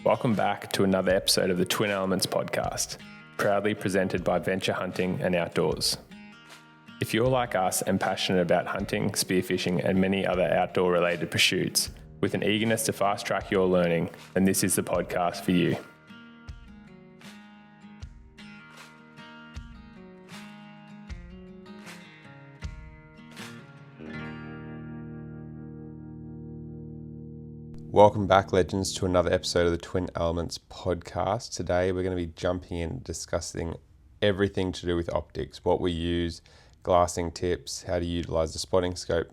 Welcome back to another episode of the Twin Elements podcast, proudly presented by Venture Hunting and Outdoors. If you're like us and passionate about hunting, spearfishing, and many other outdoor-related pursuits, with an eagerness to fast-track your learning, then this is the podcast for you. Welcome back, legends, to another episode of the Twin Elements podcast. Today we're going to be jumping in and discussing everything to do with optics, what we use, glassing tips, how to utilize the spotting scope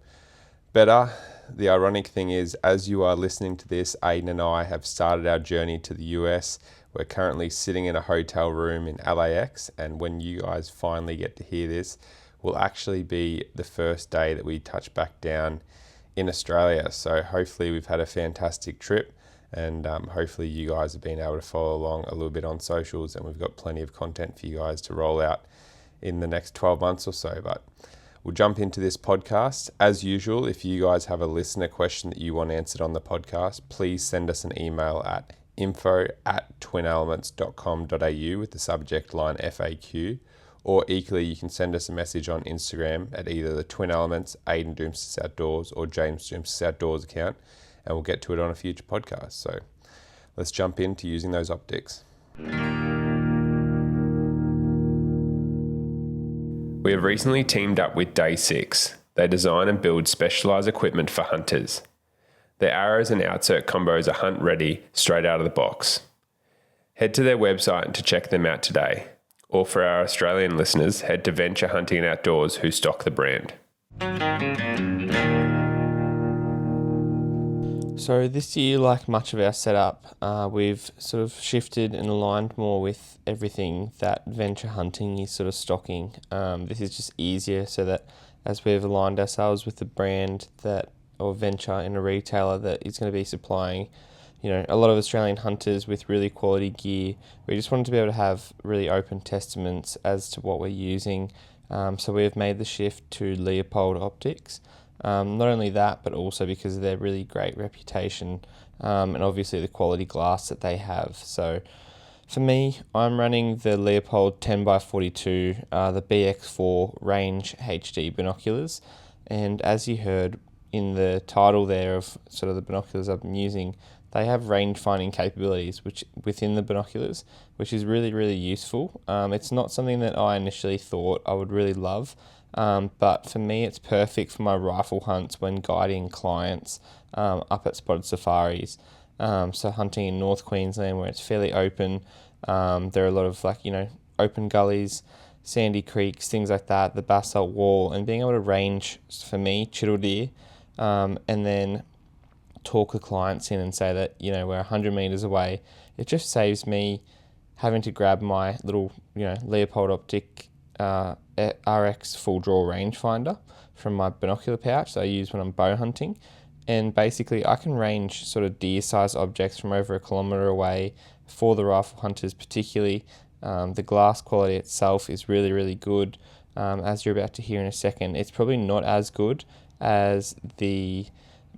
better. The ironic thing is, as you are listening to this, Ayden and I have started our journey to the US. We're currently sitting in a hotel room in LAX, and when you guys finally get to hear this, will actually be the first day that we touch back down in Australia. So hopefully we've had a fantastic trip, and hopefully you guys have been able to follow along a little bit on socials, and we've got plenty of content for you guys to roll out in the next 12 months or so. But we'll jump into this podcast. As usual, if you guys have a listener question that you want answered on the podcast, please send us an email at info@twinelements.com.au with the subject line FAQ. Or equally, you can send us a message on Instagram at either the Twin Elements, Ayden Doumtsis Outdoors, or James Doumtsis Outdoors account, and we'll get to it on a future podcast. So let's jump into using those optics. We have recently teamed up with Day 6. They design and build specialised equipment for hunters. Their arrows and outsert combos are hunt ready straight out of the box. Head to their website to check them out today. Or for our Australian listeners, head to Venture Hunting and Outdoors, who stock the brand. So this year, like much of our setup, we've sort of shifted and aligned more with everything that Venture Hunting is sort of stocking. This is just easier, so that as we've aligned ourselves with the brand that, or Venture in a retailer that is going to be supplying, you know, a lot of Australian hunters with really quality gear. We just wanted to be able to have really open testaments as to what we're using. So we have made the shift to Leupold Optics. Not only that, but also because of their really great reputation and obviously the quality glass that they have. So for me, I'm running the Leupold 10x42, the BX4 Range HD binoculars. And as you heard in the title there of sort of the binoculars I've been using, they have range finding capabilities which within the binoculars, which is really, really useful. It's not something that I initially thought I would really love, but for me it's perfect for my rifle hunts when guiding clients up at spotted safaris. So hunting in North Queensland where it's fairly open, there are a lot of open gullies, sandy creeks, things like that, the basalt wall, and being able to range, for me, chital deer, and then talk the clients in and say that, we're 100 meters away. It just saves me having to grab my little, Leupold Optic RX full draw rangefinder from my binocular pouch that I use when I'm bow hunting. And basically I can range sort of deer sized objects from over 1 kilometre away for the rifle hunters particularly. The glass quality itself is really, really good. As you're about to hear in a second, it's probably not as good as the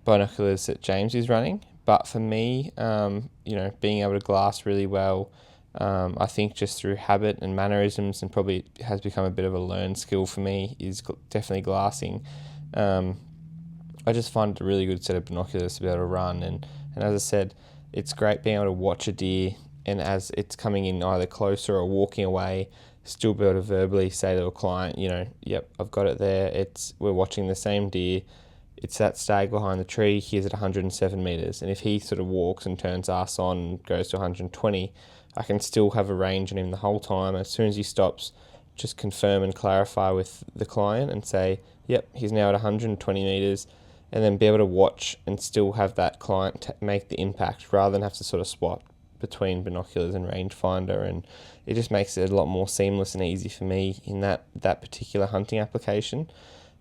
binoculars that James is running, but for me, being able to glass really well, I think just through habit and mannerisms, and probably has become a bit of a learned skill for me, is definitely glassing. I just find it a really good set of binoculars to be able to run, and as I said, it's great being able to watch a deer, and as it's coming in either closer or walking away, still be able to verbally say to a client, yep, I've got it there, we're watching the same deer, it's that stag behind the tree, he's at 107 metres. And if he sort of walks and turns us on and goes to 120, I can still have a range on him the whole time. As soon as he stops, just confirm and clarify with the client and say, yep, he's now at 120 metres, and then be able to watch and still have that client make the impact rather than have to sort of swap between binoculars and rangefinder. And it just makes it a lot more seamless and easy for me in that particular hunting application.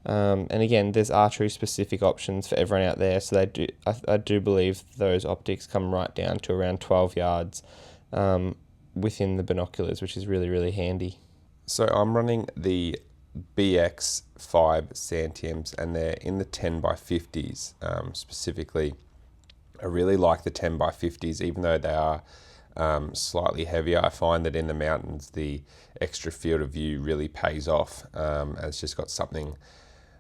And again, there's archery specific options for everyone out there. So I do believe those optics come right down to around 12 yards within the binoculars, which is really, really handy. So I'm running the BX5 Santiums, and they're in the 10x50s specifically. I really like the 10x50s, even though they are slightly heavier. I find that in the mountains, the extra field of view really pays off. And it's just got something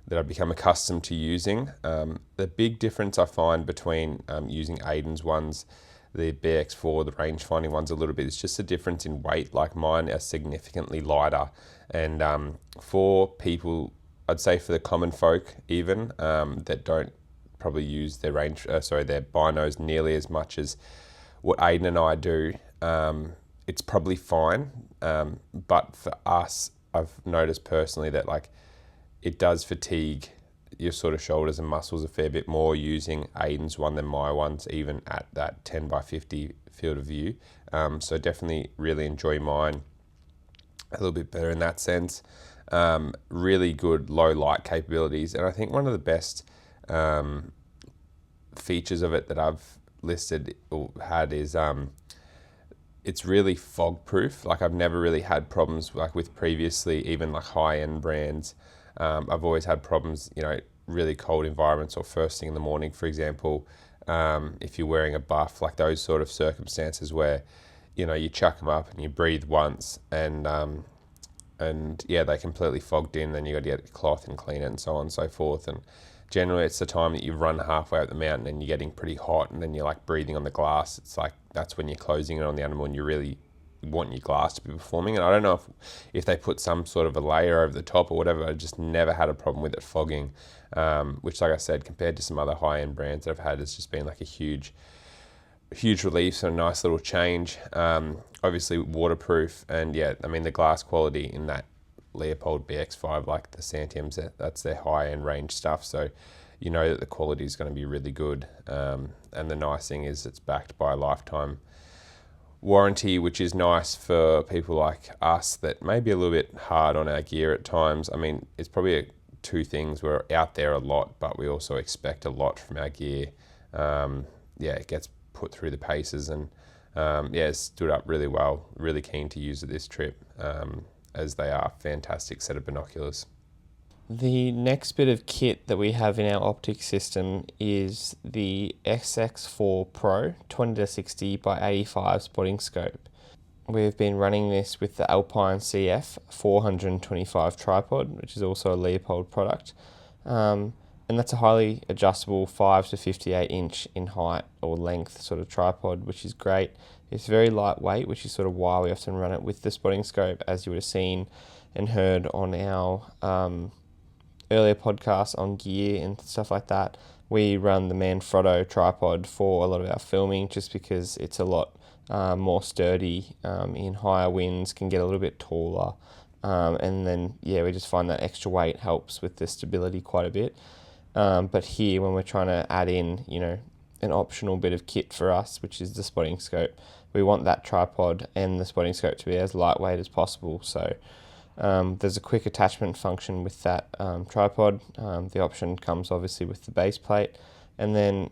that I've become accustomed to using. The big difference I find between using Ayden's ones, the BX4, the range-finding ones a little bit, it's just a difference in weight. Like mine are significantly lighter. And for people, I'd say for the common folk even, that don't probably use their their binos nearly as much as what Ayden and I do, it's probably fine. But for us, I've noticed personally that like it does fatigue your sort of shoulders and muscles a fair bit more using Ayden's one than my ones, even at that 10x50 field of view. So definitely really enjoy mine a little bit better in that sense. Really good low light capabilities. And I think one of the best features of it that I've listed or had is it's really fog proof. Like I've never really had problems like with previously, even like high end brands. I've always had problems, really cold environments or first thing in the morning, for example, if you're wearing a buff, like those sort of circumstances where, you chuck them up and you breathe once and they completely fogged in, then you got to get a cloth and clean it and so on and so forth. And generally it's the time that you run halfway up the mountain and you're getting pretty hot and then you're like breathing on the glass. It's like, that's when you're closing in on the animal and you really want your glass to be performing. And I don't know if they put some sort of a layer over the top or whatever. I just never had a problem with it fogging, which, like I said, compared to some other high-end brands that I've had, has just been like a huge relief and a nice little change. Obviously waterproof, and the glass quality in that Leupold BX5, like the Santiums, that's their high-end range stuff, so you know that the quality is going to be really good. And the nice thing is it's backed by a lifetime warranty, which is nice for people like us that may be a little bit hard on our gear at times. I mean, it's probably two things. We're out there a lot, but we also expect a lot from our gear. It gets put through the paces and it's stood up really well. Really keen to use it this trip, as they are a fantastic set of binoculars. The next bit of kit that we have in our optic system is the SX4 Pro 20-60 by 85 spotting scope. We've been running this with the Alpine CF 425 tripod, which is also a Leupold product. And that's a highly adjustable 5 to 58 inch in height or length sort of tripod, which is great. It's very lightweight, which is sort of why we often run it with the spotting scope, as you would have seen and heard on our earlier podcasts on gear and stuff like that. We run the Manfrotto tripod for a lot of our filming just because it's a lot more sturdy in higher winds, can get a little bit taller, and then we just find that extra weight helps with the stability quite a bit. But here, when we're trying to add in an optional bit of kit for us, which is the spotting scope, we want that tripod and the spotting scope to be as lightweight as possible. So there's a quick attachment function with that tripod. The option comes obviously with the base plate. And then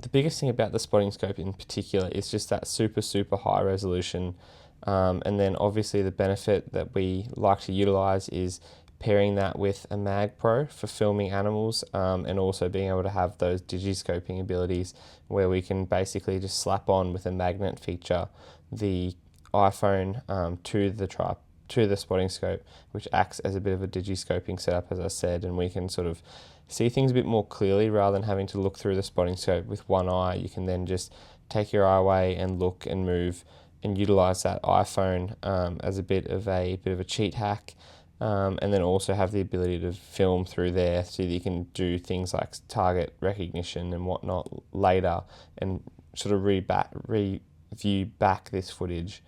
the biggest thing about the spotting scope in particular is just that super high resolution. And then obviously the benefit that we like to utilize is pairing that with a Mag Pro for filming animals, and also being able to have those digiscoping abilities where we can basically just slap on with a magnet feature the iPhone to the spotting scope, which acts as a bit of a digiscoping setup, as I said, and we can sort of see things a bit more clearly rather than having to look through the spotting scope with one eye. You can then just take your eye away and look and move and utilize that iPhone as a bit of a cheat hack, and then also have the ability to film through there so that you can do things like target recognition and whatnot later and sort of review back this footage.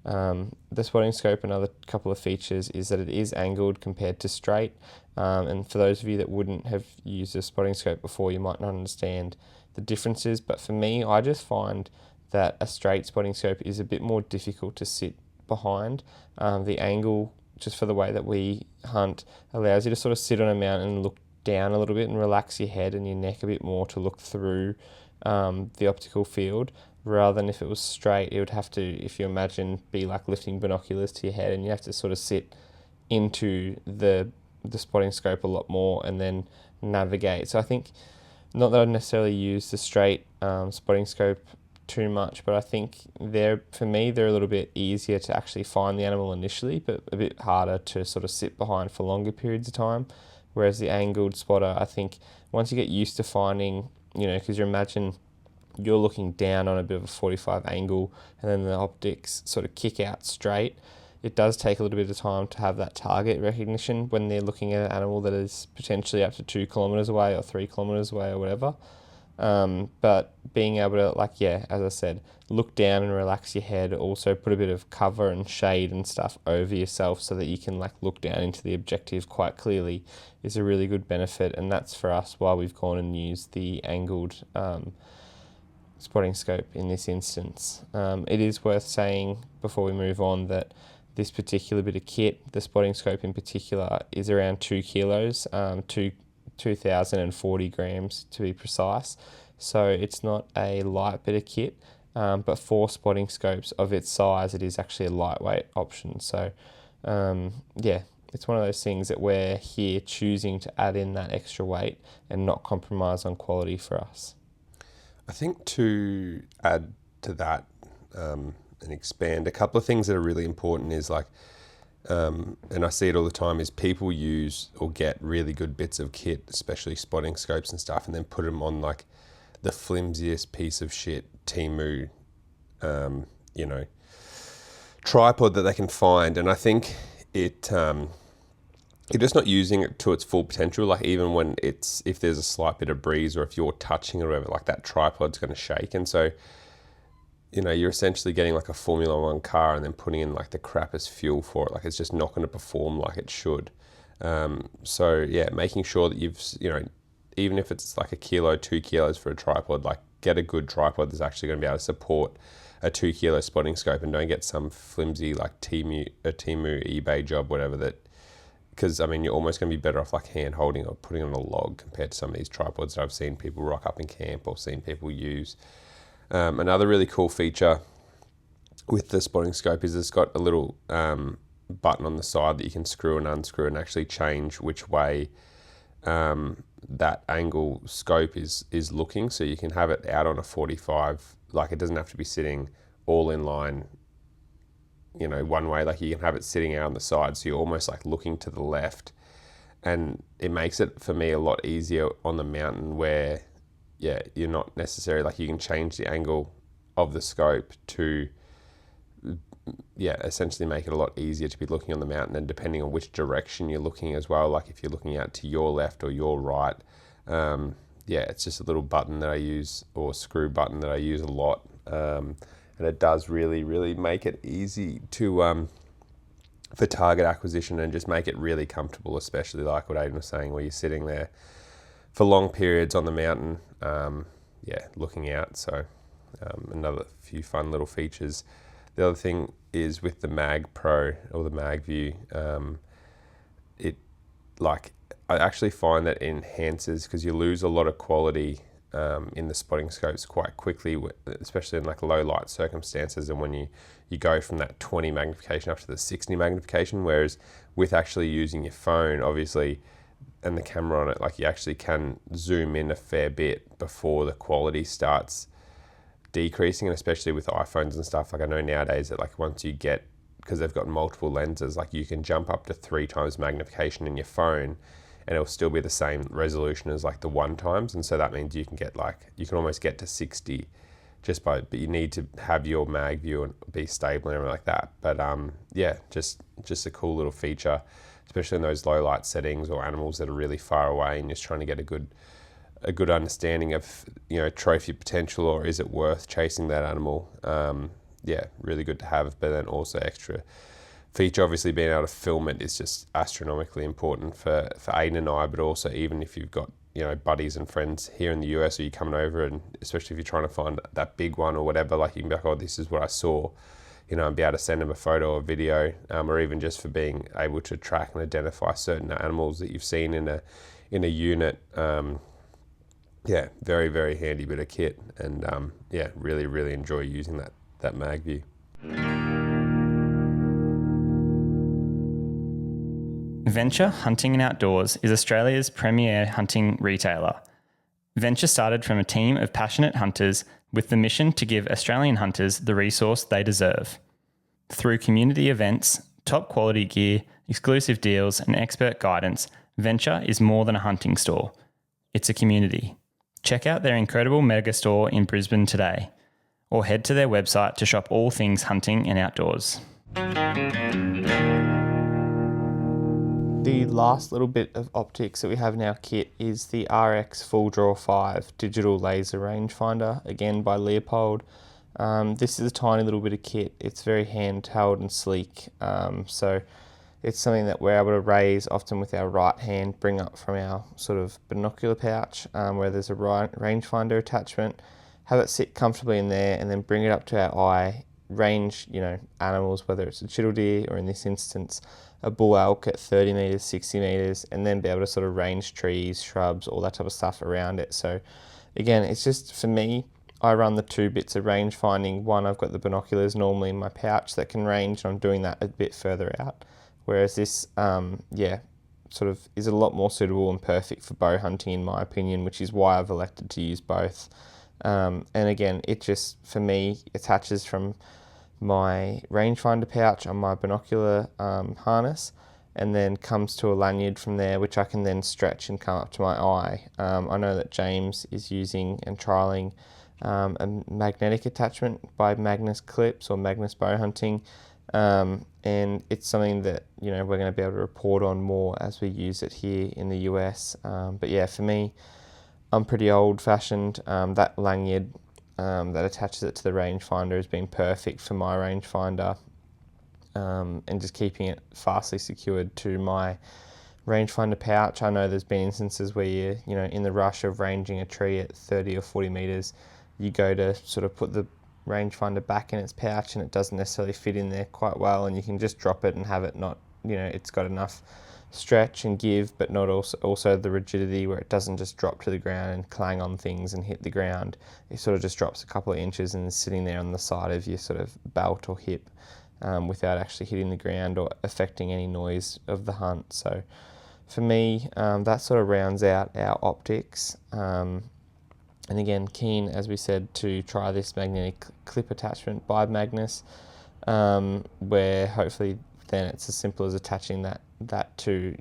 The spotting scope, another couple of features is that it is angled compared to straight, and for those of you that wouldn't have used a spotting scope before, you might not understand the differences, but for me, I just find that a straight spotting scope is a bit more difficult to sit behind. The angle, just for the way that we hunt, allows you to sort of sit on a mountain and look down a little bit and relax your head and your neck a bit more to look through the optical field, rather than if it was straight, it would have to, if you imagine, be like lifting binoculars to your head, and you have to sort of sit into the spotting scope a lot more and then navigate. So I think Not that I'd necessarily use the straight spotting scope too much, but I think for me they're a little bit easier to actually find the animal initially, but a bit harder to sort of sit behind for longer periods of time. Whereas the angled spotter, I think once you get used to finding, because you imagine you're looking down on a bit of a 45 angle and then the optics sort of kick out straight, it does take a little bit of time to have that target recognition when they're looking at an animal that is potentially up to 2 kilometres away or 3 kilometres away or whatever. But being able to, as I said, look down and relax your head, also put a bit of cover and shade and stuff over yourself so that you can look down into the objective quite clearly is a really good benefit. And that's for us why we've gone and used the angled spotting scope in this instance. It is worth saying before we move on that this particular bit of kit, the spotting scope in particular, is around 2 kilos, 2,040 grams to be precise. So it's not a light bit of kit, but for spotting scopes of its size, it is actually a lightweight option. So it's one of those things that we're here choosing to add in that extra weight and not compromise on quality for us. I think to add to that and expand, a couple of things that are really important is and I see it all the time, is people use or get really good bits of kit, especially spotting scopes and stuff, and then put them on the flimsiest piece of shit Temu, tripod that they can find. And I think you're just not using it to its full potential. Even when if there's a slight bit of breeze or if you're touching it or whatever, that tripod's going to shake. And so, you're essentially getting a Formula One car and then putting in the crappiest fuel for it. It's just not going to perform like it should. Making sure that you've, even if it's a kilo, 2 kilos for a tripod, get a good tripod that's actually going to be able to support a 2 kilo spotting scope, and don't get some flimsy Temu eBay job, whatever that. Because you're almost going to be better off hand holding or putting on a log compared to some of these tripods that I've seen people rock up in camp or seen people use. Another really cool feature with the spotting scope is it's got a little button on the side that you can screw and unscrew and actually change which way that angle scope is looking. So you can have it out on a 45, it doesn't have to be sitting all in line, one way. You can have it sitting out on the side, so you're almost looking to the left, and it makes it for me a lot easier on the mountain where you're not necessarily you can change the angle of the scope to essentially make it a lot easier to be looking on the mountain, and depending on which direction you're looking as well, if you're looking out to your left or your right, it's just a little button that I use, or screw button that I use a lot, and it does really, really make it easy to for target acquisition and just make it really comfortable, especially like what Ayden was saying, where you're sitting there for long periods on the mountain, looking out. So another few fun little features. The other thing is with the Mag Pro or the Mag View, I actually find that it enhances, because you lose a lot of quality in the spotting scopes quite quickly, especially in low light circumstances, and when you go from that 20 magnification up to the 60 magnification, whereas with actually using your phone, obviously, and the camera on it, you actually can zoom in a fair bit before the quality starts decreasing. And especially with iPhones and stuff, I know nowadays that once you get, because they've got multiple lenses, you can jump up to 3 times magnification in your phone and it'll still be the same resolution as the 1 times. And so that means you can get you can almost get to 60 but you need to have your mag view and be stable and everything like that. But just a cool little feature, especially in those low light settings or animals that are really far away and just trying to get a good understanding of trophy potential, or is it worth chasing that animal. Really good to have. But then also extra feature, obviously being able to film it is just astronomically important for Ayden and I, but also even if you've got buddies and friends here in the US, or you're coming over, and especially if you're trying to find that big one or whatever, you can be oh, this is what I saw, and be able to send them a photo or video, or even just for being able to track and identify certain animals that you've seen in a unit. Very, very handy bit of kit, and really, really enjoy using that mag view. Venture Hunting and Outdoors is Australia's premier hunting retailer. Venture started from a team of passionate hunters with the mission to give Australian hunters the resource they deserve. Through community events, top quality gear, exclusive deals, and expert guidance, Venture is more than a hunting store. It's a community. Check out their incredible mega store in Brisbane today, or head to their website to shop all things hunting and outdoors. The last little bit of optics that we have in our kit is the RX Full Draw 5 digital laser rangefinder, again by Leupold. This is a tiny little bit of kit. It's very handheld and sleek, so it's something that we're able to raise often with our right hand, bring up from our sort of binocular pouch where there's a rangefinder attachment, have it sit comfortably in there, and then bring it up to our eye, range animals, whether it's a chital deer or in this instance a bull elk at 30 metres, 60 metres, and then be able to sort of range trees, shrubs, all that type of stuff around it. So again, it's just, for me, I run the two bits of range finding. One, I've got the binoculars normally in my pouch that can range, and I'm doing that a bit further out. Whereas this, sort of is a lot more suitable and perfect for bow hunting in my opinion, which is why I've elected to use both. And again, it just, for me, attaches from my rangefinder pouch on my binocular harness, and then comes to a lanyard from there, which I can then stretch and come up to my eye. I know that James is using and trialling a magnetic attachment by Magnus Clips or Magnus Bow Hunting, and it's something that we're going to be able to report on more as we use it here in the US. But yeah, for me, I'm pretty old-fashioned. That lanyard that attaches it to the rangefinder has been perfect for my rangefinder, and just keeping it fastly secured to my rangefinder pouch. I know there's been instances where you're in the rush of ranging a tree at 30 or 40 metres, you go to sort of put the rangefinder back in its pouch and it doesn't necessarily fit in there quite well, and you can just drop it and have it not, it's got enough stretch and give, but not also the rigidity where it doesn't just drop to the ground and clang on things and hit the ground. It sort of just drops a couple of inches and is sitting there on the side of your sort of belt or hip, without actually hitting the ground or affecting any noise of the hunt. So for me, that sort of rounds out our optics. And again, keen, as we said, to try this magnetic clip attachment by Magnus, where hopefully then it's as simple as attaching that to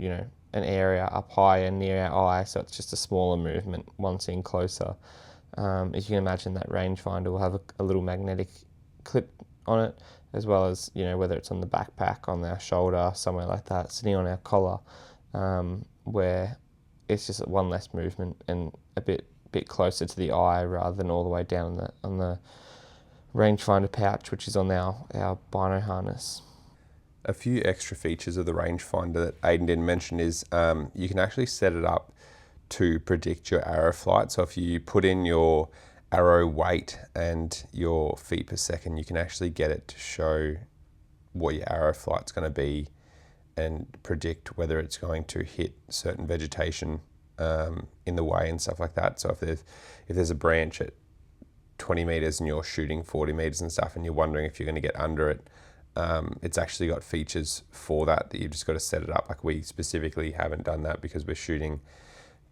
an area up high and near our eye, so it's just a smaller movement once in closer. As you can imagine, that rangefinder will have a little magnetic clip on it, as well as whether it's on the backpack, on our shoulder, somewhere like that, sitting on our collar, where it's just one less movement and a bit closer to the eye rather than all the way down on the rangefinder pouch, which is on our bino harness. A few extra features of the rangefinder that Ayden didn't mention is you can actually set it up to predict your arrow flight. So if you put in your arrow weight and your feet per second, you can actually get it to show what your arrow flight's going to be and predict whether it's going to hit certain vegetation in the way and stuff like that. So if there's a branch at 20 meters and you're shooting 40 meters and stuff, and you're wondering if you're going to get under it, it's actually got features for that you've just got to set it up. Like, we specifically haven't done that because we're shooting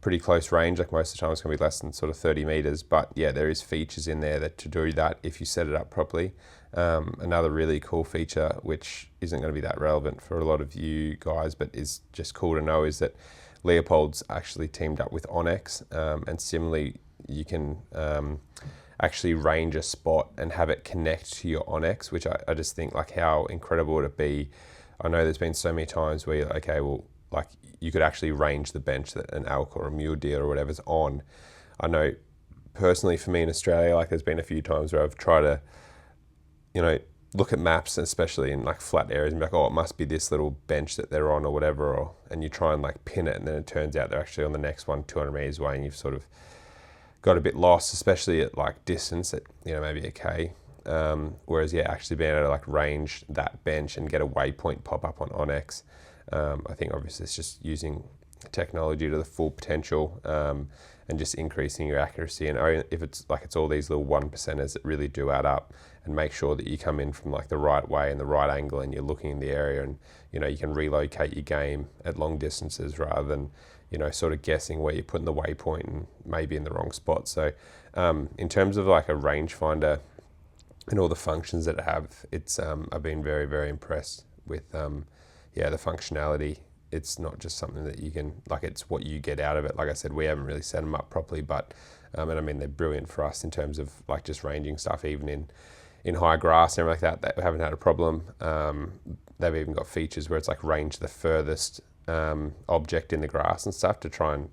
pretty close range. Like, most of the time it's going to be less than sort of 30 meters, but yeah, there is features in there that to do that if you set it up properly. Another really cool feature, which isn't going to be that relevant for a lot of you guys, but is just cool to know, is that Leupold's actually teamed up with Onyx, and similarly you can actually range a spot and have it connect to your Onyx, which I just think, like, how incredible would it be? I know there's been so many times where you're okay, well, like, you could actually range the bench that an elk or a mule deer or whatever's on. I know personally for me in Australia, like, there's been a few times where I've tried to, look at maps, especially in like flat areas, and be like, oh, it must be this little bench that they're on or whatever, and you try and like pin it, and then it turns out they're actually on the next one 200 meters away, and you've sort of got a bit lost, especially at like distance at maybe a K. Whereas actually being able to like range that bench and get a waypoint pop up on Onyx, I think obviously it's just using technology to the full potential, and just increasing your accuracy. And if it's all these little 1%ers that really do add up, and make sure that you come in from like the right way and the right angle, and you're looking in the area, and you can relocate your game at long distances rather than sort of guessing where you're putting the waypoint and maybe in the wrong spot. So in terms of like a rangefinder and all the functions that it have, I've been very, very impressed with the functionality. It's not just something that you can, like, it's what you get out of it. Like I said, we haven't really set them up properly, but and I mean, they're brilliant for us in terms of like just ranging stuff, even in high grass and everything like that. They haven't had a problem. They've even got features where it's like range the furthest object in the grass and stuff to try and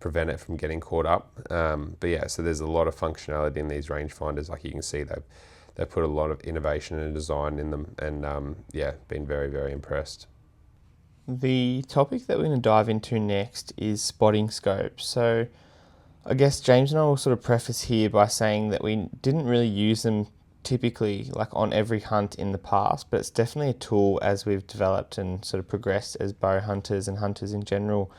prevent it from getting caught up. But yeah, so there's a lot of functionality in these rangefinders. Like you can see, they've put a lot of innovation and design in them, and been very, very impressed. The topic that we're going to dive into next is spotting scopes. So I guess James and I will sort of preface here by saying that we didn't really use them typically like on every hunt in the past, but it's definitely a tool as we've developed and sort of progressed as bow hunters and hunters in general.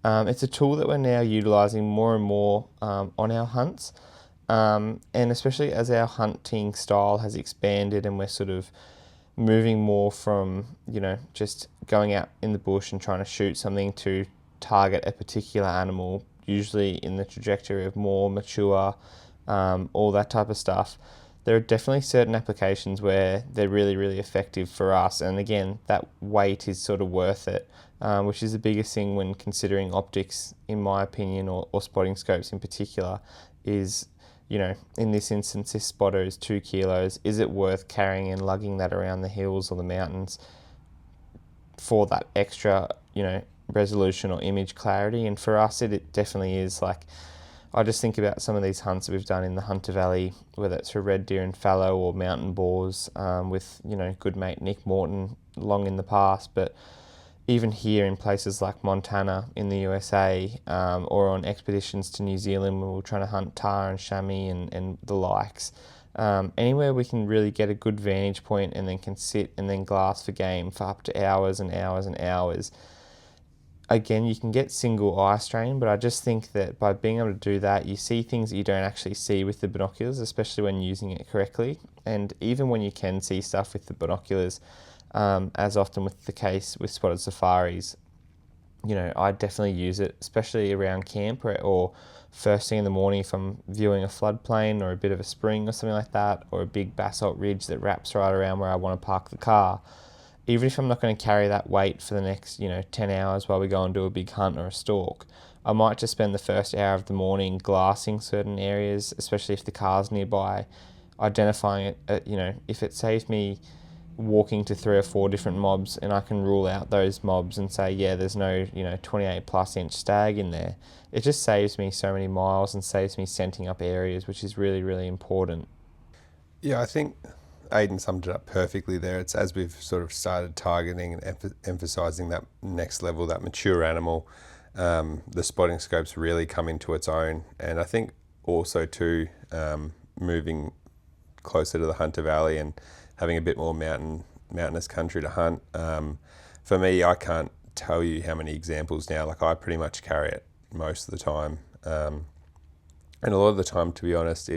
It's a tool that we're now utilising more and more on our hunts, and especially as our hunting style has expanded and we're sort of moving more from, just going out in the bush and trying to shoot something to target a particular animal, usually in the trajectory of more mature, all that type of stuff. There are definitely certain applications where they're really, really effective for us. And again, that weight is sort of worth it, which is the biggest thing when considering optics, in my opinion, or spotting scopes in particular, is, in this instance, this spotter is 2 kilos. Is it worth carrying and lugging that around the hills or the mountains for that extra, resolution or image clarity? And for us, it definitely is. Like, I just think about some of these hunts that we've done in the Hunter Valley, whether it's for red deer and fallow or mountain boars, with, good mate Nick Morton long in the past, but even here in places like Montana in the USA, or on expeditions to New Zealand when we're trying to hunt tar and chamois and the likes, anywhere we can really get a good vantage point and then can sit and then glass for game for up to hours and hours and hours. Again, you can get single eye strain, but I just think that by being able to do that, you see things that you don't actually see with the binoculars, especially when using it correctly. And even when you can see stuff with the binoculars, as often with the case with spotted safaris, I definitely use it, especially around camp or first thing in the morning if I'm viewing a floodplain or a bit of a spring or something like that, or a big basalt ridge that wraps right around where I want to park the car. Even if I'm not going to carry that weight for the next, 10 hours while we go and do a big hunt or a stalk, I might just spend the first hour of the morning glassing certain areas, especially if the car's nearby, identifying it, if it saves me walking to 3 or 4 different mobs and I can rule out those mobs and say, yeah, there's no, 28 plus inch stag in there. It just saves me so many miles and saves me scenting up areas, which is really, really important. Yeah, I think Ayden summed it up perfectly there. It's as we've sort of started targeting and emphasising that next level, that mature animal, the spotting scopes really come into its own. And I think also too, moving closer to the Hunter Valley and having a bit more mountainous country to hunt. For me, I can't tell you how many examples now. Like, I pretty much carry it most of the time. And a lot of the time, to be honest,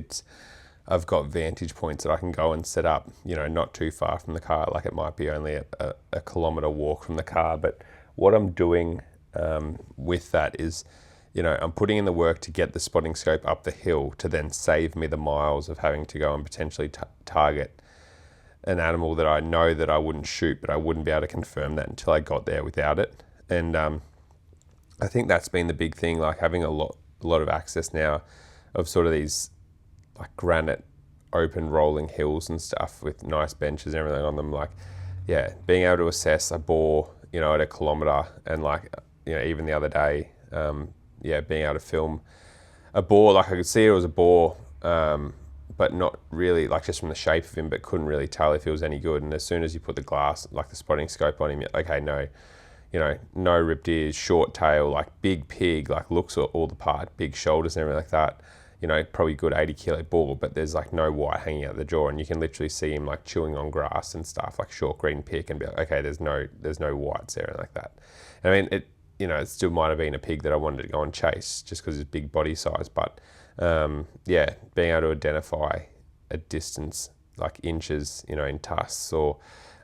I've got vantage points that I can go and set up, not too far from the car. Like, it might be only a kilometre walk from the car. But what I'm doing with that is, I'm putting in the work to get the spotting scope up the hill to then save me the miles of having to go and potentially target an animal that I know that I wouldn't shoot, but I wouldn't be able to confirm that until I got there without it. And I think that's been the big thing, like having a lot of access now of sort of these like granite open rolling hills and stuff with nice benches and everything on them. Like, yeah, being able to assess a boar, at a kilometre, and like, even the other day, being able to film a boar, like I could see it was a boar, but not really, like just from the shape of him, but couldn't really tell if he was any good. And as soon as you put the glass, like the spotting scope on him, you're like, okay, no, no ripped ears, short tail, like big pig, like looks all the part, big shoulders and everything like that. Probably good 80 kilo boar, but there's like no white hanging out the jaw, and you can literally see him like chewing on grass and stuff, like short green pick, and be like, okay, there's no whites there and like that. And I mean, it still might have been a pig that I wanted to go and chase just because of his big body size, but being able to identify a distance like inches, in tusks or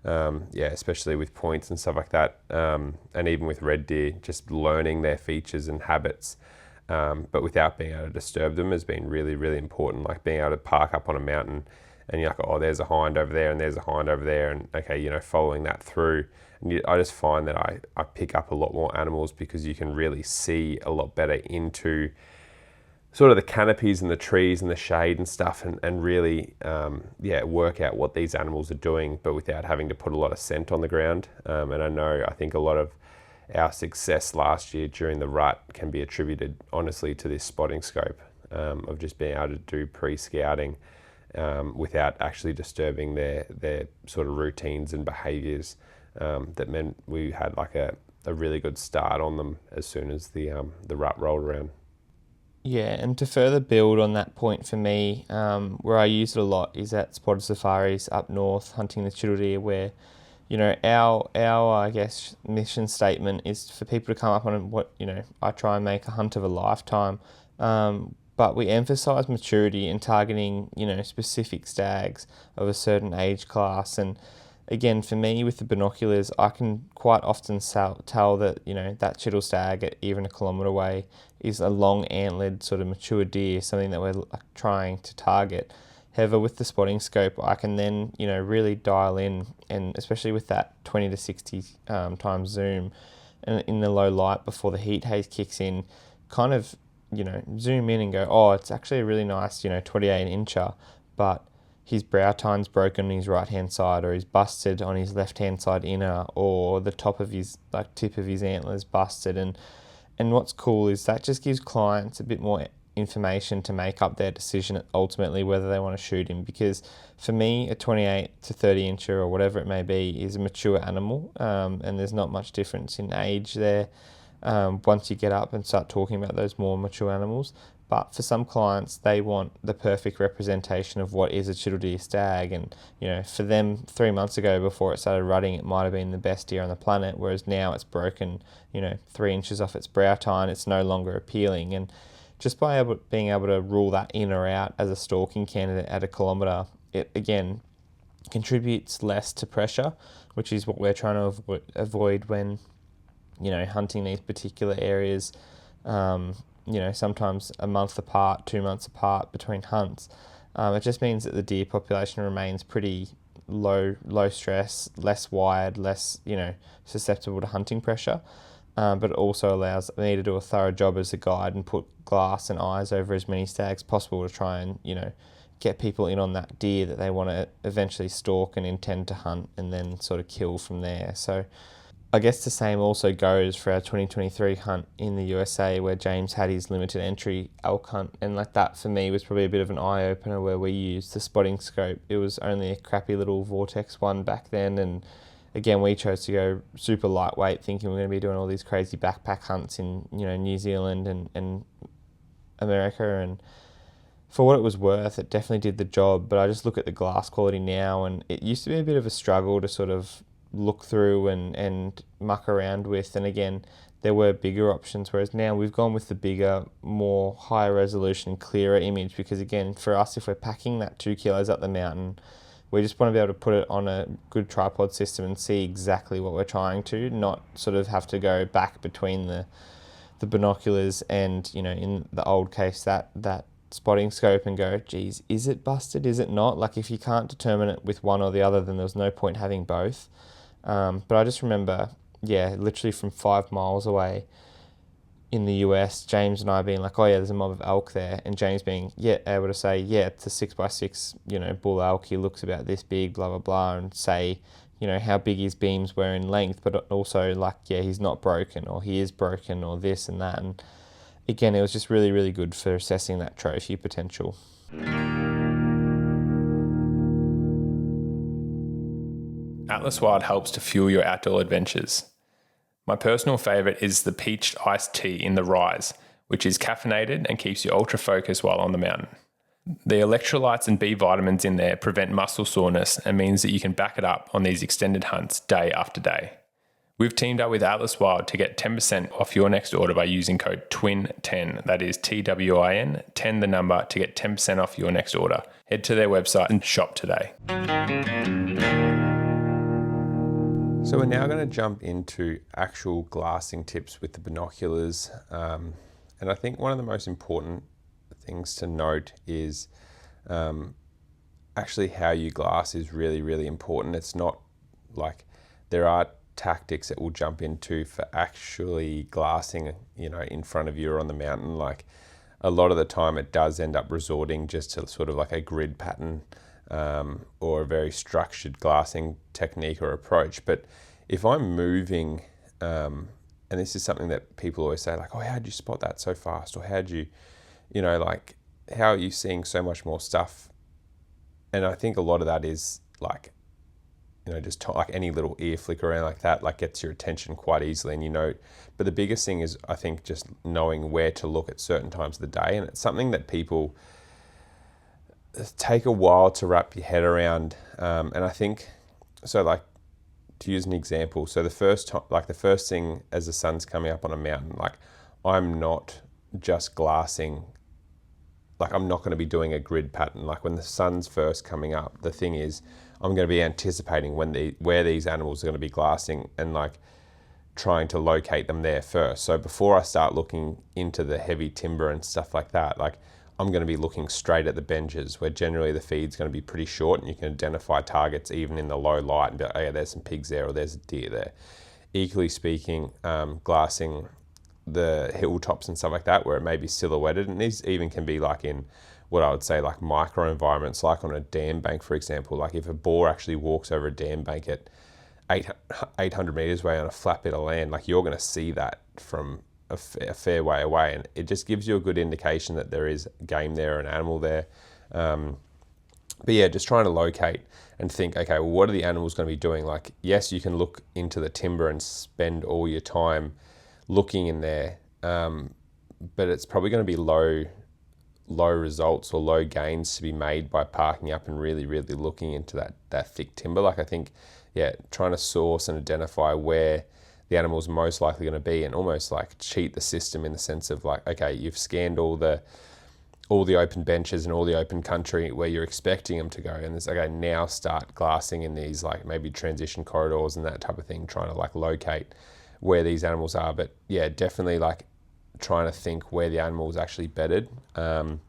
Especially with points and stuff like that, and even with red deer, just learning their features and habits, but without being able to disturb them has been really, really important. Like being able to park up on a mountain and you're like, oh, there's a hind over there and there's a hind over there, and okay, following that through. And I just find that I pick up a lot more animals because you can really see a lot better into sort of the canopies and the trees and the shade and stuff, and really, work out what these animals are doing, but without having to put a lot of scent on the ground. And I think a lot of our success last year during the rut can be attributed, honestly, to this spotting scope, of just being able to do pre-scouting without actually disturbing their sort of routines and behaviours. That meant we had like a really good start on them as soon as the rut rolled around. Yeah, and to further build on that point for me, where I use it a lot is at spotted safaris up north, hunting the chital deer, where, our I guess mission statement is for people to come up on what, I try and make a hunt of a lifetime. But we emphasise maturity and targeting, specific stags of a certain age class. And again, for me with the binoculars, I can quite often tell that, that chital stag at even a kilometre away is a long antlered sort of mature deer, something that we're trying to target. However, with the spotting scope, I can then, really dial in, and especially with that 20 to 60 times zoom and in the low light before the heat haze kicks in, kind of, zoom in and go, oh, it's actually a really nice, 28 incher, but his brow tine's broken on his right hand side, or he's busted on his left hand side inner, or the top of his tip of his antlers busted. And what's cool is that just gives clients a bit more information to make up their decision ultimately whether they want to shoot him. Because for me, a 28 to 30 incher or whatever it may be is a mature animal, and there's not much difference in age there once you get up and start talking about those more mature animals. But for some clients, they want the perfect representation of what is a chital deer stag. And, for them 3 months ago before it started rutting, it might have been the best deer on the planet, whereas now it's broken, 3 inches off its brow tine, it's no longer appealing. And just by being able to rule that in or out as a stalking candidate at a kilometre, it, again, contributes less to pressure, which is what we're trying to avoid when, hunting these particular areas, sometimes a month apart, 2 months apart between hunts. It just means that the deer population remains pretty low stress, less wired, less, susceptible to hunting pressure. But it also allows me to do a thorough job as a guide and put glass and eyes over as many stags possible to try and, get people in on that deer that they want to eventually stalk and intend to hunt and then sort of kill from there. So I guess the same also goes for our 2023 hunt in the USA, where James had his limited entry elk hunt. And like that for me was probably a bit of an eye opener, where we used the spotting scope. It was only a crappy little Vortex one back then. And again, we chose to go super lightweight, thinking we're going to be doing all these crazy backpack hunts in, New Zealand and America. And for what it was worth, it definitely did the job. But I just look at the glass quality now, and it used to be a bit of a struggle to sort of look through and muck around with. And again, there were bigger options, whereas now we've gone with the bigger, more higher resolution, clearer image, because again, for us, if we're packing that 2 kilos up the mountain, we just want to be able to put it on a good tripod system and see exactly what we're trying to, not sort of have to go back between the binoculars and, in the old case, that spotting scope and go, geez, is it busted, is it not? Like, if you can't determine it with one or the other, then there's no point having both. But I just remember, literally from 5 miles away in the US, James and I being like, oh yeah, there's a mob of elk there, and James being able to say, it's a 6x6 bull elk, he looks about this big, blah blah blah, and say how big his beams were in length, but also like, he's not broken, or he is broken, or this and that. And again, it was just really, really good for assessing that trophy potential. Atlas Wild helps to fuel your outdoor adventures. My personal favourite is the peached iced tea in the Rise, which is caffeinated and keeps you ultra focused while on the mountain. The electrolytes and B vitamins in there prevent muscle soreness and means that you can back it up on these extended hunts day after day. We've teamed up with Atlas Wild to get 10% off your next order by using code TWIN10, that is TWIN, 10 the number, to get 10% off your next order. Head to their website and shop today. So we're now going to jump into actual glassing tips with the binoculars. And I think one of the most important things to note is actually how you glass is really, really important. It's not like there are tactics that we'll jump into for actually glassing, in front of you or on the mountain. Like a lot of the time it does end up resorting just to sort of like a grid pattern or a very structured glassing technique or approach. But if I'm moving, and this is something that people always say, like, oh, how'd you spot that so fast? Or how'd you, how are you seeing so much more stuff? And I think a lot of that is like, just like any little ear flick around like that, like gets your attention quite easily. And but the biggest thing is, I think, just knowing where to look at certain times of the day. And it's something that people take a while to wrap your head around. And I think, so like, to use an example, so the first thing as the sun's coming up on a mountain, like I'm not just glassing, like I'm not going to be doing a grid pattern. Like when the sun's first coming up, the thing is I'm going to be anticipating where these animals are going to be glassing and like trying to locate them there first. So before I start looking into the heavy timber and stuff like that, like I'm going to be looking straight at the benches where generally the feed's going to be pretty short and you can identify targets even in the low light and be like, oh yeah, there's some pigs there or there's a deer there. Equally speaking, glassing the hilltops and stuff like that where it may be silhouetted, and these even can be like in what I would say like micro environments, like on a dam bank, for example. Like if a boar actually walks over a dam bank at 800 meters away on a flat bit of land, like you're going to see that from a fair way away, and it just gives you a good indication that there is game there, an animal there. But yeah, just trying to locate and think, okay, well, what are the animals going to be doing? Like, yes, you can look into the timber and spend all your time looking in there, but it's probably going to be low results or low gains to be made by parking up and really, really looking into that thick timber. Like I think, yeah, trying to source and identify where the animal's most likely going to be and almost like cheat the system in the sense of like, okay, you've scanned all the open benches and all the open country where you're expecting them to go, and it's okay, now start glassing in these like maybe transition corridors and that type of thing, trying to like locate where these animals are. But yeah, definitely like trying to think where the animal's actually bedded. And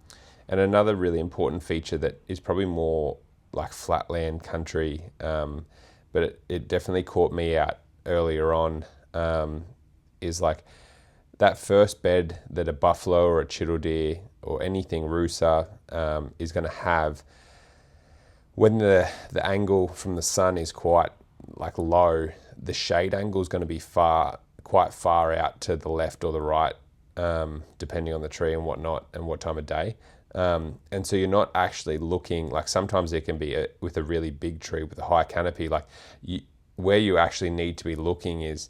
another really important feature that is probably more like flatland country, but it definitely caught me out earlier on, is like that first bed that a buffalo or a chital deer or anything rusa is going to have when the angle from the sun is quite like low. The shade angle is going to be quite far out to the left or the right, depending on the tree and whatnot and what time of day. And so you're not actually looking, like sometimes there can be with a really big tree with a high canopy, like where you actually need to be looking is,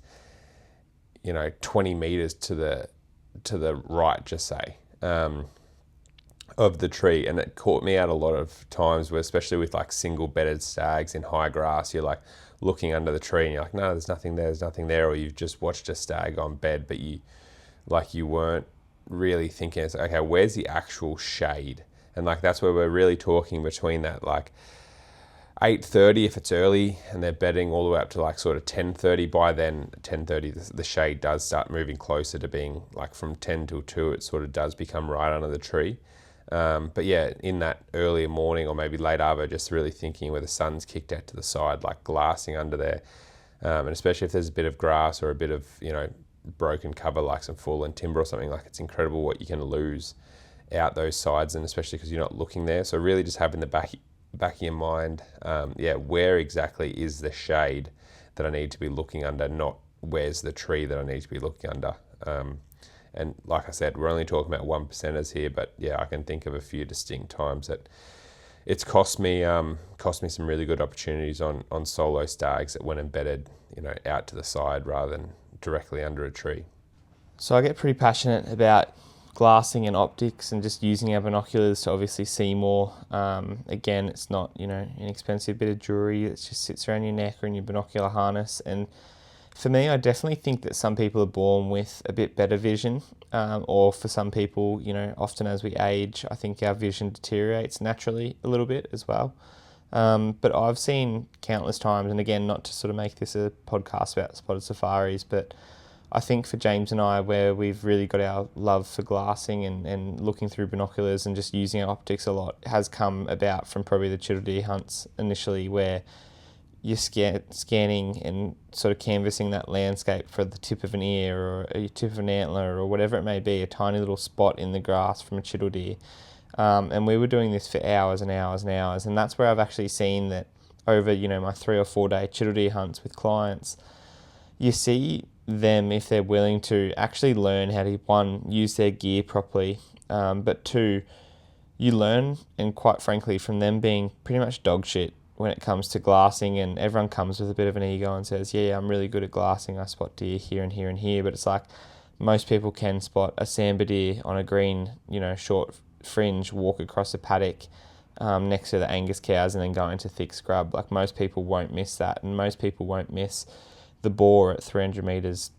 20 meters to the right, just say, of the tree. And it caught me out a lot of times where, especially with like single bedded stags in high grass, you're like looking under the tree and you're like, no, there's nothing there. Or you've just watched a stag on bed, but you weren't really thinking, it's okay, where's the actual shade? And like, that's where we're really talking between that, like 8:30 if it's early and they're bedding all the way up to like sort of 10:30. By then 10:30 the shade does start moving closer to being like from 10 till 2, it sort of does become right under the tree. But yeah, in that earlier morning or maybe late arvo, just really thinking where the sun's kicked out to the side, like glassing under there. And especially if there's a bit of grass or a bit of, broken cover, like some fallen timber or something, like it's incredible what you can lose out those sides, and especially because you're not looking there. So really just having the back of your mind, where exactly is the shade that I need to be looking under, not where's the tree that I need to be looking under. And like I said, we're only talking about 1%ers here, but yeah, I can think of a few distinct times that it's cost me some really good opportunities on solo stags that went embedded, out to the side rather than directly under a tree. So I get pretty passionate about glassing and optics and just using our binoculars to obviously see more. Again, it's not, an expensive bit of jewelry that just sits around your neck or in your binocular harness. And for me, I definitely think that some people are born with a bit better vision, or for some people, often as we age, I think our vision deteriorates naturally a little bit as well. But I've seen countless times, and again, not to sort of make this a podcast about spotted safaris, but I think for James and I, where we've really got our love for glassing and looking through binoculars and just using our optics a lot, has come about from probably the chital deer hunts initially, where you're scanning and sort of canvassing that landscape for the tip of an ear or a tip of an antler or whatever it may be, a tiny little spot in the grass from a chital deer. And we were doing this for hours and hours and hours, and that's where I've actually seen that over, my 3 or 4 day chital deer hunts with clients, you see them, if they're willing to actually learn how to, one, use their gear properly, but two, you learn, and quite frankly, from them being pretty much dog shit when it comes to glassing, and everyone comes with a bit of an ego and says, yeah, I'm really good at glassing, I spot deer here and here and here, but it's like most people can spot a sambar deer on a green, short fringe, walk across a paddock next to the Angus cows and then go into thick scrub. Like, most people won't miss that, and most people won't miss the boar at 300 metres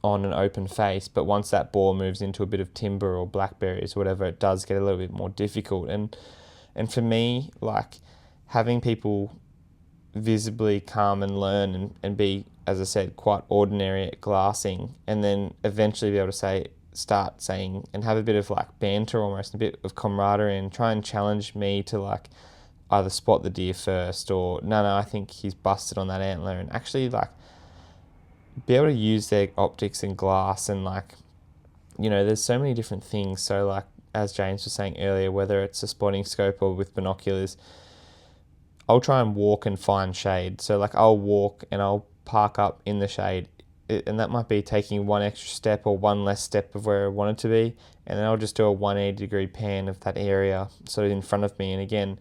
on an open face, but once that boar moves into a bit of timber or blackberries or whatever, it does get a little bit more difficult. And for me, like, having people visibly come and learn and be, as I said, quite ordinary at glassing, and then eventually be able to start saying and have a bit of like banter, almost a bit of camaraderie, and try and challenge me to like either spot the deer first or no, I think he's busted on that antler, and actually like be able to use their optics and glass, and like, there's so many different things. So like, as James was saying earlier, whether it's a spotting scope or with binoculars, I'll try and walk and find shade. So like, I'll walk and I'll park up in the shade, and that might be taking one extra step or one less step of where I want it to be, and then I'll just do a 180-degree pan of that area sort of in front of me. And again,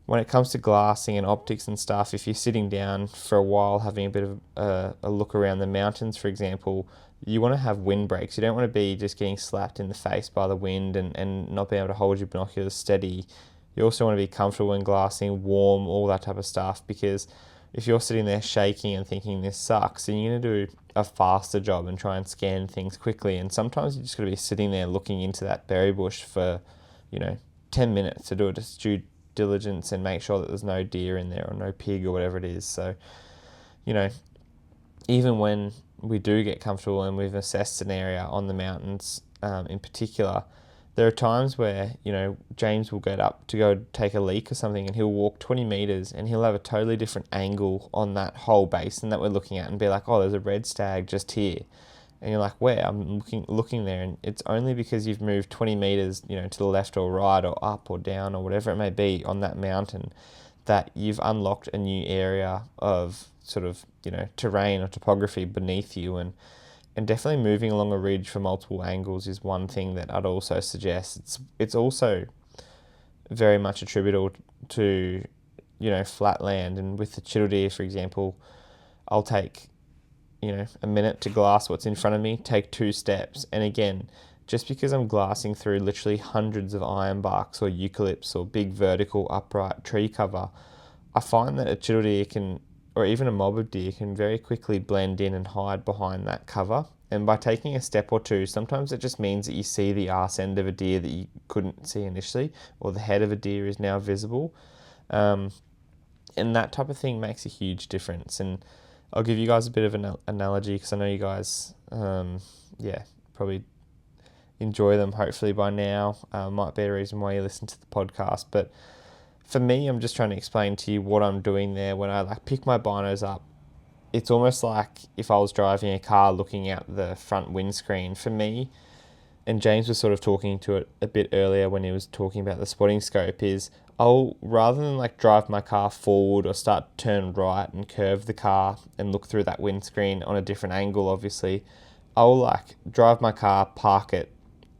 when it comes to glassing and optics and stuff, if you're sitting down for a while having a bit of a look around the mountains, for example, you want to have wind breaks. You don't want to be just getting slapped in the face by the wind and not being able to hold your binoculars steady. You also want to be comfortable in glassing, warm, all that type of stuff, because if you're sitting there shaking and thinking this sucks, then you're going to do a faster job and try and scan things quickly. And sometimes you just got to be sitting there looking into that berry bush for, 10 minutes to do a due diligence and make sure that there's no deer in there or no pig or whatever it is. So, even when we do get comfortable and we've assessed an area on the mountains in particular, there are times where, James will get up to go take a leak or something, and he'll walk 20 metres and he'll have a totally different angle on that whole basin that we're looking at and be like, oh, there's a red stag just here. And you're like, where? I'm looking there, and it's only because you've moved 20 metres, to the left or right or up or down or whatever it may be on that mountain, that you've unlocked a new area of sort of, terrain or topography beneath you. And definitely moving along a ridge for multiple angles is one thing that I'd also suggest. It's also very much attributable to, flat land. And with the chital deer, for example, I'll take, a minute to glass what's in front of me, take 2 steps. And again, just because I'm glassing through literally hundreds of ironbarks or eucalypts or big vertical upright tree cover, I find that a chital deer can, or even a mob of deer, can very quickly blend in and hide behind that cover. And by taking a step or two, sometimes it just means that you see the arse end of a deer that you couldn't see initially, or the head of a deer is now visible. And that type of thing makes a huge difference. And I'll give you guys a bit of an analogy, because I know you guys, probably enjoy them hopefully by now. Might be a reason why you listen to the podcast. But for me, I'm just trying to explain to you what I'm doing there. When I pick my binos up, it's almost like if I was driving a car looking out the front windscreen. For me, and James was sort of talking to it a bit earlier when he was talking about the spotting scope, is I'll, rather than drive my car forward or start to turn right and curve the car and look through that windscreen on a different angle, obviously, I'll drive my car, park it,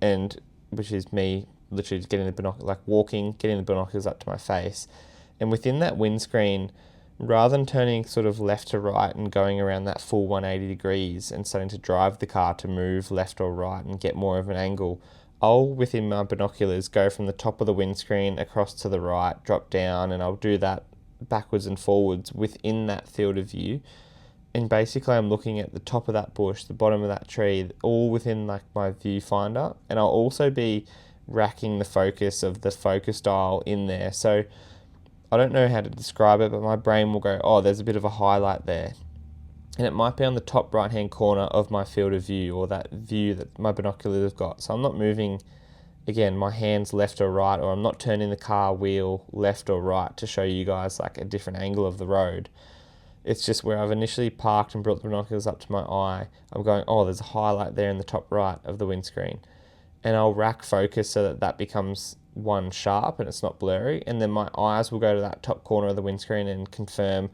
and which is me literally just getting the getting the binoculars up to my face. And within that windscreen, rather than turning sort of left to right and going around that full 180 degrees and starting to drive the car to move left or right and get more of an angle, I'll, within my binoculars, go from the top of the windscreen across to the right, drop down, and I'll do that backwards and forwards within that field of view. And basically I'm looking at the top of that bush, the bottom of that tree, all within my viewfinder. And I'll also be racking the focus of the focus dial in there. So I don't know how to describe it, but my brain will go, oh, there's a bit of a highlight there. And it might be on the top right-hand corner of my field of view, or that view that my binoculars have got. So I'm not moving, again, my hands left or right, or I'm not turning the car wheel left or right to show you guys like a different angle of the road. It's just where I've initially parked and brought the binoculars up to my eye. I'm going, oh, there's a highlight there in the top right of the windscreen. And I'll rack focus so that becomes one sharp and it's not blurry. And then my eyes will go to that top corner of the windscreen and confirm,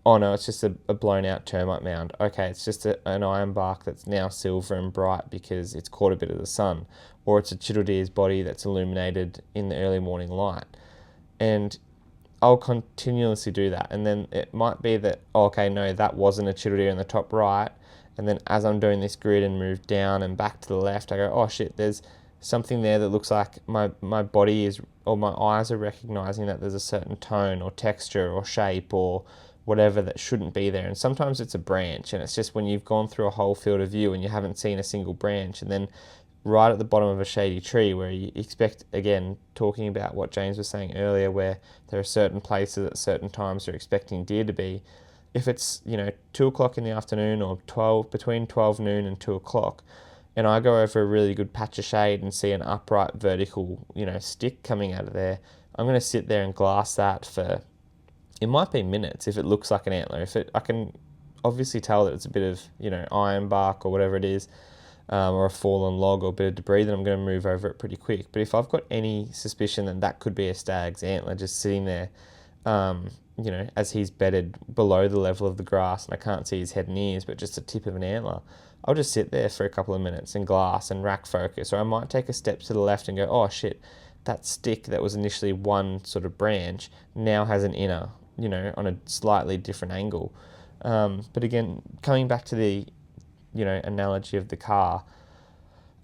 oh no, it's just a blown out termite mound. Okay, it's just an iron bark that's now silver and bright because it's caught a bit of the sun. Or it's a chital deer's body that's illuminated in the early morning light. And I'll continuously do that. And then it might be that, oh, okay, no, that wasn't a chital deer in the top right. And then as I'm doing this grid and move down and back to the left, I go, oh shit, there's something there that looks like my body is, or my eyes are recognizing that there's a certain tone or texture or shape or whatever that shouldn't be there. And sometimes it's a branch, and it's just when you've gone through a whole field of view and you haven't seen a single branch, and then right at the bottom of a shady tree where you expect, again, talking about what James was saying earlier, where there are certain places at certain times you're expecting deer to be. If it's, 2 o'clock in the afternoon or between 12 noon and 2 o'clock, and I go over a really good patch of shade and see an upright vertical, stick coming out of there, I'm going to sit there and glass that for, it might be minutes if it looks like an antler. I can obviously tell that it's a bit of, iron bark or whatever it is, or a fallen log or a bit of debris, then I'm going to move over it pretty quick. But if I've got any suspicion that that could be a stag's antler just sitting there, as he's bedded below the level of the grass and I can't see his head and ears, but just a tip of an antler, I'll just sit there for a couple of minutes and glass and rack focus. Or I might take a step to the left and go, oh shit, that stick that was initially one sort of branch now has an inner, on a slightly different angle. But again, coming back to the analogy of the car,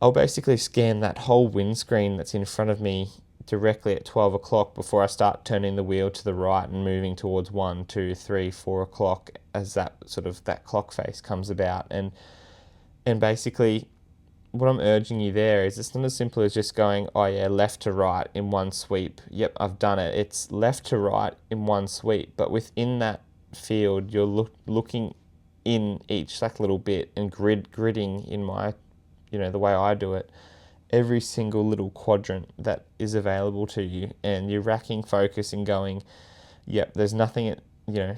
I'll basically scan that whole windscreen that's in front of me directly at 12 o'clock before I start turning the wheel to the right and moving towards 1, 2, 3, 4 o'clock as that clock face comes about. And basically what I'm urging you there is it's not as simple as just going, oh yeah, left to right in one sweep. Yep, I've done it. It's left to right in one sweep, but within that field, you're looking in each little bit and gridding in my, the way I do it, every single little quadrant that is available to you, and you're racking focus and going, yep, there's nothing at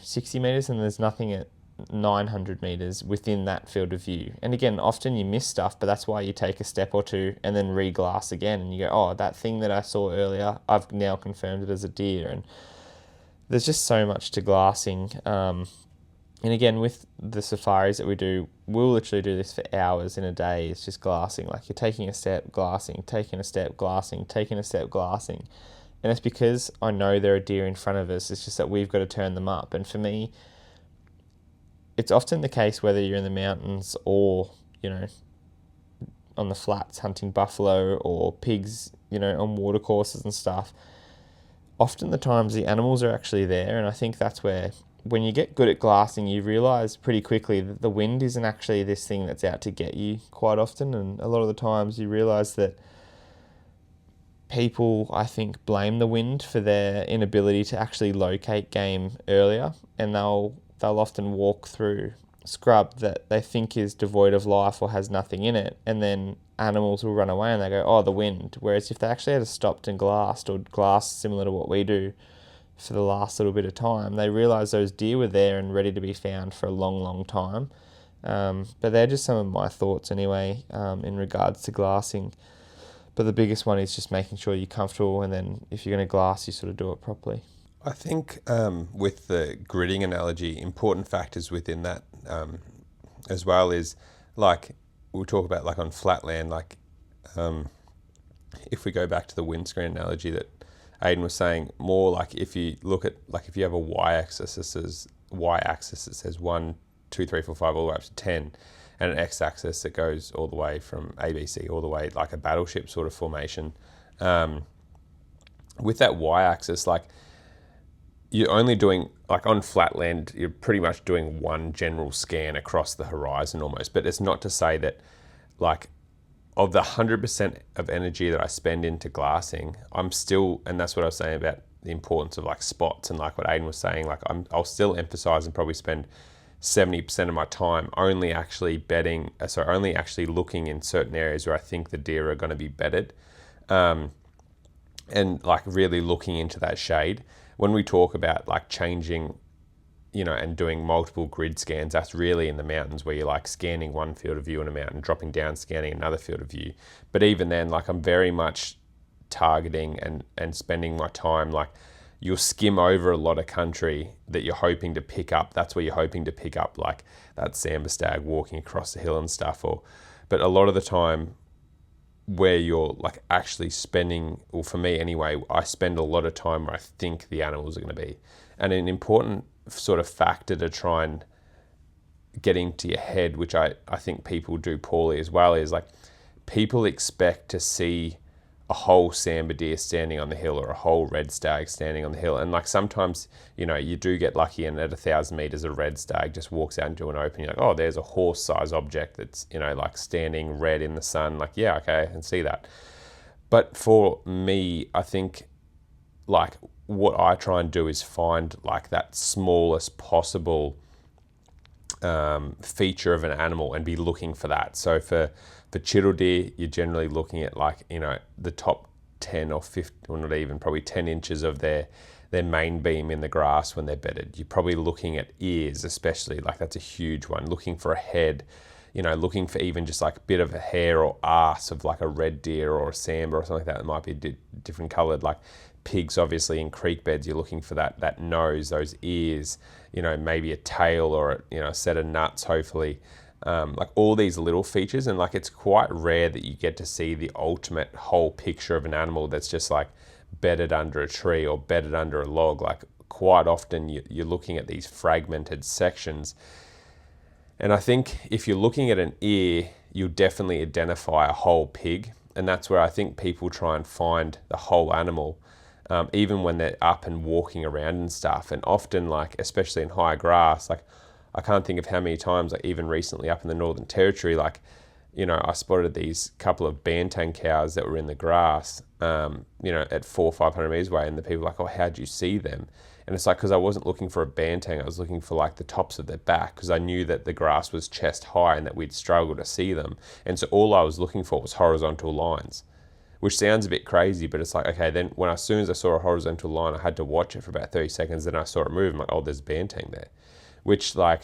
60 meters and there's nothing at 900 meters within that field of view. And again, often you miss stuff, but that's why you take a step or two and then re-glass again, and you go, oh, that thing that I saw earlier, I've now confirmed it as a deer. And there's just so much to glassing. And again, with the safaris that we do, we'll literally do this for hours in a day. It's just glassing. Like you're taking a step, glassing, taking a step, glassing, taking a step, glassing. And it's because I know there are deer in front of us. It's just that we've got to turn them up. And for me, it's often the case whether you're in the mountains or, on the flats hunting buffalo or pigs, on watercourses and stuff. Often the times the animals are actually there. And I think that's where, when you get good at glassing, you realise pretty quickly that the wind isn't actually this thing that's out to get you quite often. And a lot of the times you realise that people, I think, blame the wind for their inability to actually locate game earlier. And they'll often walk through scrub that they think is devoid of life or has nothing in it. And then animals will run away and they go, oh, the wind. Whereas if they actually had stopped and glassed, or glassed similar to what we do, for the last little bit of time, they realise those deer were there and ready to be found for a long, long time. But they're just some of my thoughts anyway, in regards to glassing. But the biggest one is just making sure you're comfortable, and then if you're going to glass, you sort of do it properly. I think with the gridding analogy, important factors within that as well is, like we'll talk about like on flat land, like if we go back to the windscreen analogy that Ayden was saying, more like if you look at, like if you have a y-axis that says 1, 2, 3, 4, 5 all the way up to 10, and an x-axis that goes all the way from ABC all the way, like a battleship sort of formation. With that y-axis, like you're only doing, like on flat land, you're pretty much doing one general scan across the horizon almost. But it's not to say that, like, of the 100% of energy that I spend into glassing, I'm still, and that's what I was saying about the importance of like spots, and like what Ayden was saying, like I'll still emphasize and probably spend 70% of my time only actually only actually looking in certain areas where I think the deer are going to be bedded, and like really looking into that shade. When we talk about like changing, and doing multiple grid scans, that's really in the mountains where you're like scanning one field of view in a mountain, dropping down, scanning another field of view. But even then, like I'm very much targeting and spending my time, like you'll skim over a lot of country that you're hoping to pick up. That's where you're hoping to pick up like that sambar stag walking across the hill and stuff. But a lot of the time where you're like actually spending, or for me anyway, I spend a lot of time where I think the animals are going to be. And an important sort of factor to try and get into your head, which I think people do poorly as well, is like people expect to see a whole sambar deer standing on the hill or a whole red stag standing on the hill. And like sometimes, you do get lucky and at 1,000 meters, a red stag just walks out into an open. You're like, oh, there's a horse-sized object that's, like standing red in the sun. Like, yeah, okay, I can see that. But for me, I think like what I try and do is find like that smallest possible feature of an animal and be looking for that. So for chital deer, you're generally looking at like, the top 10 or 15, or not even, probably 10 inches of their main beam in the grass when they're bedded. You're probably looking at ears, especially, like that's a huge one. Looking for a head, looking for even just like a bit of a hair or arse of like a red deer or a sambar or something like that might be different coloured. Like pigs, obviously in creek beds, you're looking for that nose, those ears, maybe a tail or a set of nuts, hopefully. Like all these little features, and like it's quite rare that you get to see the ultimate whole picture of an animal that's just like bedded under a tree or bedded under a log. Like quite often you're looking at these fragmented sections. And I think if you're looking at an ear, you'll definitely identify a whole pig. And that's where I think people try and find the whole animal, even when they're up and walking around and stuff. And often, like, especially in high grass, like I can't think of how many times, like even recently up in the Northern Territory, like, I spotted these couple of bantang cows that were in the grass, at 400 or 500 meters away. And the people were like, oh, how'd you see them? And it's like, because I wasn't looking for a bantang, I was looking for like the tops of their back, because I knew that the grass was chest high and that we'd struggle to see them. And so all I was looking for was horizontal lines, which sounds a bit crazy, but it's like, okay, then as soon as I saw a horizontal line, I had to watch it for about 30 seconds. Then I saw it move. I'm like, oh, there's bantang there, which like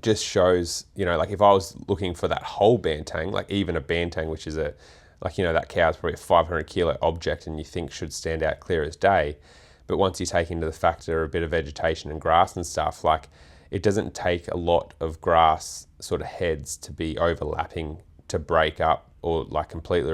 just shows, like if I was looking for that whole bantang, like even a bantang, which is that cow's probably a 500 kilo object and you think should stand out clear as day. But once you take into the factor a bit of vegetation and grass and stuff, like it doesn't take a lot of grass sort of heads to be overlapping to break up or like completely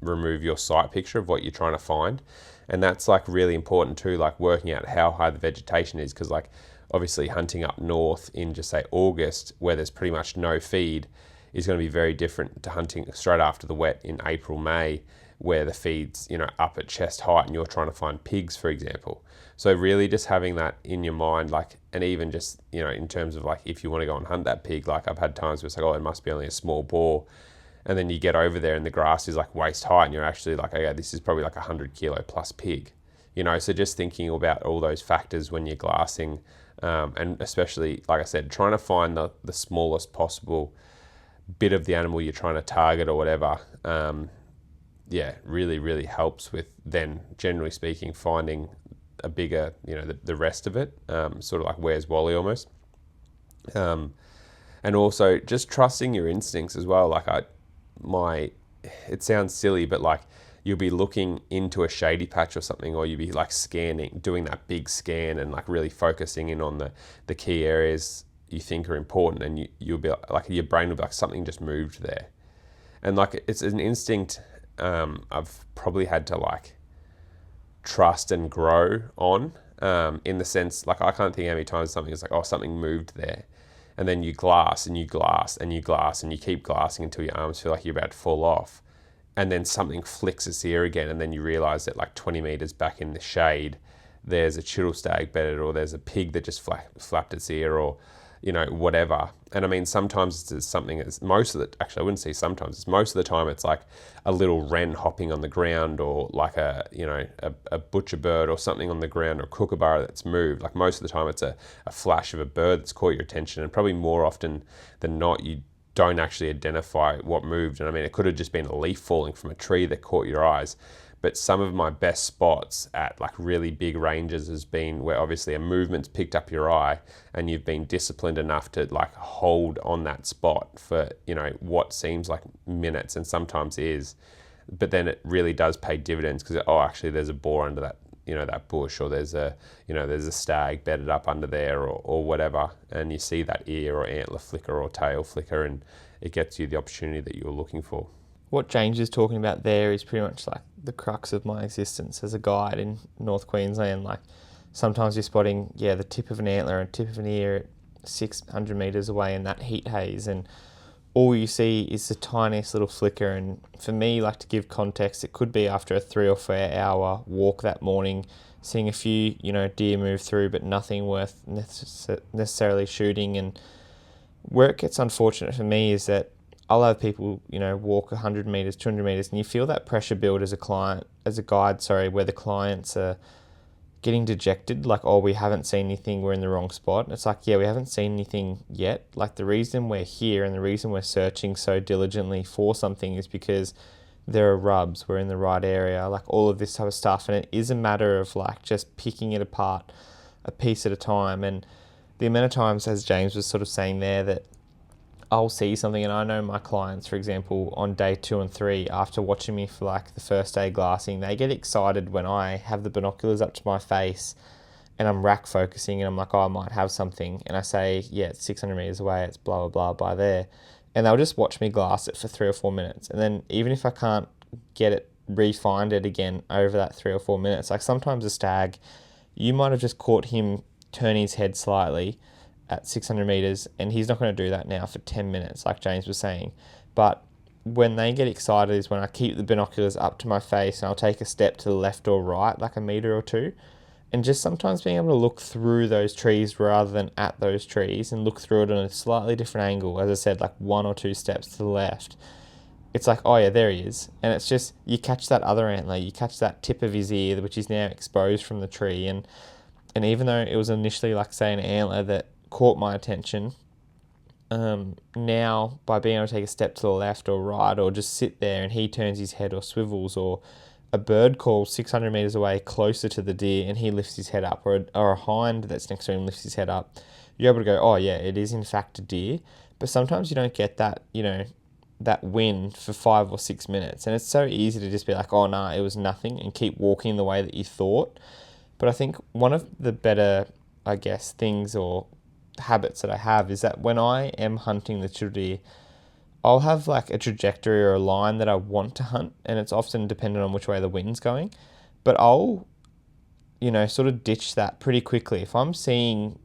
remove your sight picture of what you're trying to find. And that's like really important too, like working out how high the vegetation is, because like obviously hunting up north in just say August where there's pretty much no feed is going to be very different to hunting straight after the wet in April, May, where the feed's up at chest height and you're trying to find pigs, for example. So really just having that in your mind, like, and even just in terms of like if you want to go and hunt that pig, like I've had times where it's like, oh, it must be only a small boar, and then you get over there and the grass is like waist high and you're actually like, okay, this is probably like 100 kilo plus pig, so just thinking about all those factors when you're glassing, and especially, like I said, trying to find the smallest possible bit of the animal you're trying to target or whatever, really, really helps with then, generally speaking, finding a bigger, the rest of it, sort of like Where's Wally almost. And also just trusting your instincts as well. Like it sounds silly, but like you'll be looking into a shady patch or something, or you'll be like scanning, doing that big scan and like really focusing in on the key areas you think are important, and you'll be like, your brain will be like, something just moved there. And like it's an instinct I've probably had to like trust and grow on, in the sense, like I can't think how many times something is like, oh, something moved there, and then you glass and you glass and you glass and you keep glassing until your arms feel like you're about to fall off, and then something flicks its ear again, and then you realize that like 20 meters back in the shade there's a chital stag bedded, or there's a pig that just flapped its ear, or whatever. And I mean, sometimes it's something as actually I wouldn't say sometimes, it's most of the time it's like a little wren hopping on the ground, or like a butcher bird or something on the ground, or a kookaburra that's moved. Like most of the time it's a flash of a bird that's caught your attention, and probably more often than not you don't actually identify what moved. And I mean, it could have just been a leaf falling from a tree that caught your eyes. But some of my best spots at like really big ranges has been where obviously a movement's picked up your eye and you've been disciplined enough to like hold on that spot for, what seems like minutes, and sometimes is. But then it really does pay dividends because, actually there's a boar under that, that bush, or there's a stag bedded up under there, or whatever. And you see that ear or antler flicker or tail flicker, and it gets you the opportunity that you were looking for. What James is talking about there is pretty much like the crux of my existence as a guide in North Queensland. Like sometimes you're spotting, the tip of an antler and tip of an ear at 600 metres away in that heat haze, and all you see is the tiniest little flicker. And for me, like to give context, it could be after a 3 or 4 hour walk that morning, seeing a few, deer move through, but nothing worth necessarily shooting. And where it gets unfortunate for me is that I'll have people, walk 100 metres, 200 metres, and you feel that pressure build as a guide, where the clients are getting dejected, like, we haven't seen anything, we're in the wrong spot. And it's like, we haven't seen anything yet. Like the reason we're here and the reason we're searching so diligently for something is because there are rubs, we're in the right area, like all of this type of stuff. And it is a matter of like just picking it apart a piece at a time. And the amount of times, as James was sort of saying there, that I'll see something, and I know my clients, for example, on day 2 and 3, after watching me for like the first day glassing, they get excited when I have the binoculars up to my face and I'm rack focusing and I'm like, I might have something. And I say, it's 600 metres away, it's blah, blah, blah by there. And they'll just watch me glass it for 3 or 4 minutes. And then even if I can't get it, re-find it again over that 3 or 4 minutes, like sometimes a stag, you might have just caught him turn his head slightly at 600 metres, and he's not going to do that now for 10 minutes, like James was saying. But when they get excited is when I keep the binoculars up to my face and I'll take a step to the left or right, like a metre or two, and just sometimes being able to look through those trees rather than at those trees, and look through it on a slightly different angle, as I said, like 1 or 2 steps to the left. It's like, there he is. And it's just, you catch that other antler, you catch that tip of his ear, which is now exposed from the tree. And even though it was initially, like say, an antler that caught my attention, now by being able to take a step to the left or right, or just sit there and he turns his head or swivels, or a bird calls 600 metres away closer to the deer and he lifts his head up, or a hind that's next to him lifts his head up, you're able to go, it is in fact a deer. But sometimes you don't get that, that win for 5 or 6 minutes, and it's so easy to just be like, it was nothing, and keep walking the way that you thought. But I think one of the better, things or habits that I have is that when I am hunting the chill deer, I'll have like a trajectory or a line that I want to hunt, and it's often dependent on which way the wind's going, but I'll sort of ditch that pretty quickly. If I'm seeing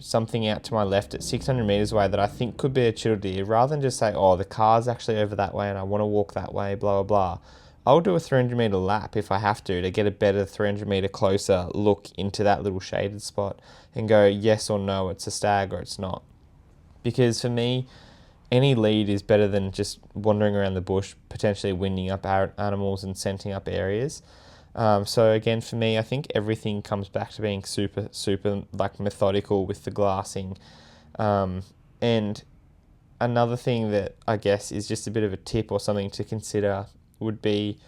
something out to my left at 600 metres away that I think could be a chill deer, rather than just say, the car's actually over that way and I want to walk that way, blah blah blah, I'll do a 300 metre lap if I have to get a better 300 metre closer look into that little shaded spot and go yes or no, it's a stag or it's not. Because for me, any lead is better than just wandering around the bush, potentially winding up animals and scenting up areas. So again, for me, I think everything comes back to being super, super like methodical with the glassing. And another thing that I guess is just a bit of a tip or something to consider would be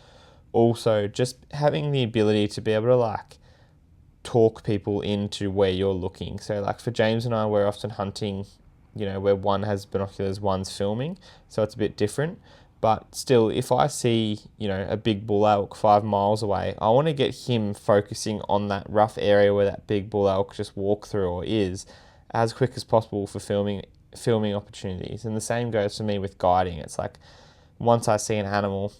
also just having the ability to be able to like talk people into where you're looking. So like for James and I, we're often hunting, where one has binoculars, one's filming, so it's a bit different. But still, if I see, a big bull elk 5 miles away, I want to get him focusing on that rough area where that big bull elk just walked through or is as quick as possible for filming opportunities. And the same goes for me with guiding. It's like once I see an animal,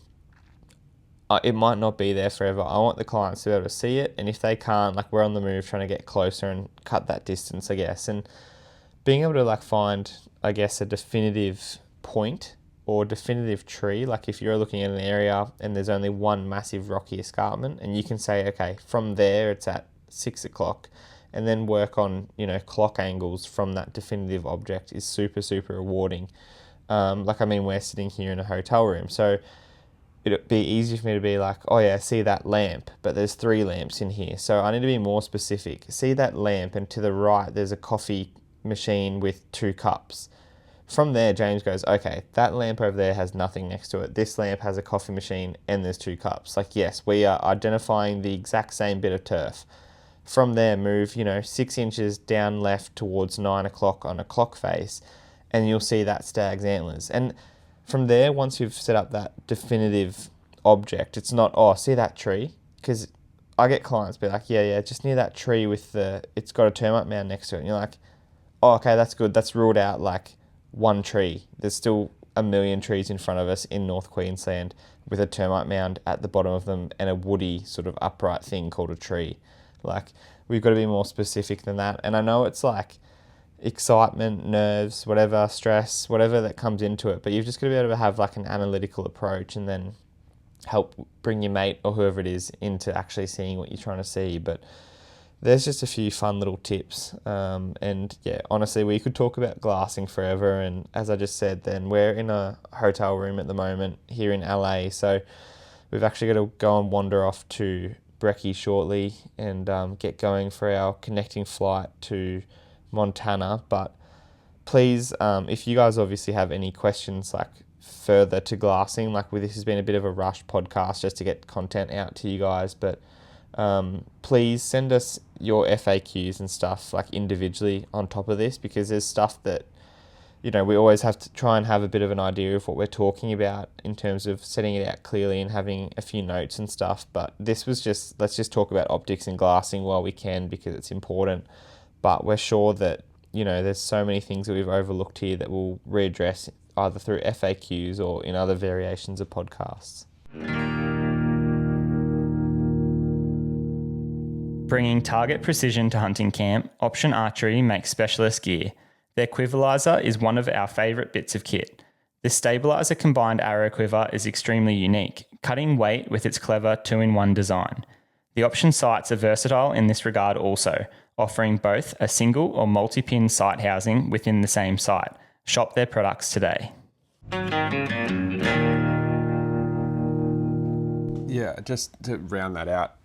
it might not be there forever. I want the clients to be able to see it, and if they can't, like we're on the move trying to get closer and cut that distance, I guess. And being able to like find, I guess, a definitive point or definitive tree, like if you're looking at an area and there's only one massive rocky escarpment and you can say, okay, from there it's at 6 o'clock and then work on, clock angles from that definitive object is super, super rewarding. We're sitting here in a hotel room, so it'd be easy for me to be like, oh yeah, see that lamp, but there's 3 lamps in here. So I need to be more specific. See that lamp, and to the right, there's a coffee machine with 2 cups. From there, James goes, okay, that lamp over there has nothing next to it. This lamp has a coffee machine and there's 2 cups. Like, yes, we are identifying the exact same bit of turf. From there, move, 6 inches down left towards 9 o'clock on a clock face, and you'll see that stag's antlers. And from there, once you've set up that definitive object, it's not, oh, see that tree? Because I get clients be like, yeah, just near that tree with it's got a termite mound next to it. And you're like, oh, okay, that's good. That's ruled out like 1 tree. There's still a million trees in front of us in North Queensland with a termite mound at the bottom of them and a woody sort of upright thing called a tree. Like, we've got to be more specific than that. And I know it's like excitement, nerves, whatever, stress, whatever that comes into it, but you've just got to be able to have like an analytical approach and then help bring your mate or whoever it is into actually seeing what you're trying to see. But there's just a few fun little tips. And yeah, honestly, we could talk about glassing forever. And as I just said, then we're in a hotel room at the moment here in LA. So we've actually got to go and wander off to Breckie shortly and get going for our connecting flight to Montana. But please, if you guys obviously have any questions like further to glassing, this has been a bit of a rushed podcast just to get content out to you guys, but please send us your FAQs and stuff like individually on top of this, because there's stuff that we always have to try and have a bit of an idea of what we're talking about in terms of setting it out clearly and having a few notes and stuff. But this was just, let's just talk about optics and glassing while we can, because it's important. But we're sure that, there's so many things that we've overlooked here that we'll readdress either through FAQs or in other variations of podcasts. Bringing target precision to hunting camp, Option Archery makes specialist gear. Their quiverizer is one of our favourite bits of kit. This stabiliser combined arrow quiver is extremely unique, cutting weight with its clever 2-in-1 design. The Option sights are versatile in this regard also, offering both a single or multi-pin sight housing within the same sight. Shop their products today. Yeah, just to round that out,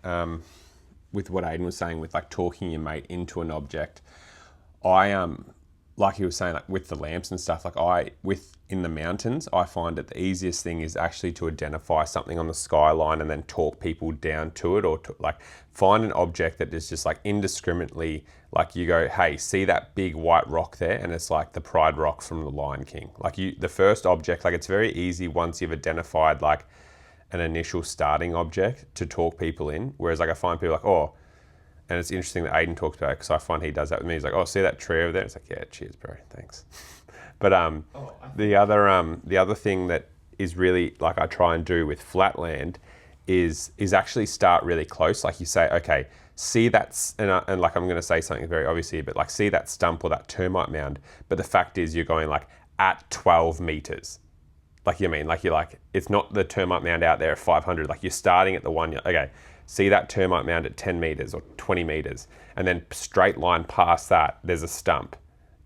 with what Ayden was saying with like talking your mate into an object, like he was saying, like with the lamps and stuff, in the mountains, I find that the easiest thing is actually to identify something on the skyline and then talk people down to it, or to like find an object that is just like indiscriminately, like you go, hey, see that big white rock there? And it's like the Pride Rock from The Lion King. Like the first object, like it's very easy once you've identified like an initial starting object to talk people in. Whereas like I find people like, oh, and it's interesting that Ayden talks about it because I find he does that with me. He's like, oh, see that tree over there? It's like, yeah, cheers, bro, thanks. But the other thing that is really like I try and do with flatland is actually start really close. Like you say, okay, see that, and like I'm going to say something very obvious here, but like see that stump or that termite mound. But the fact is you're going like at 12 meters. Like, you mean, like you're like, it's not the termite mound out there at 500. Like you're starting at the one, okay, see that termite mound at 10 meters or 20 meters, and then straight line past that, there's a stump,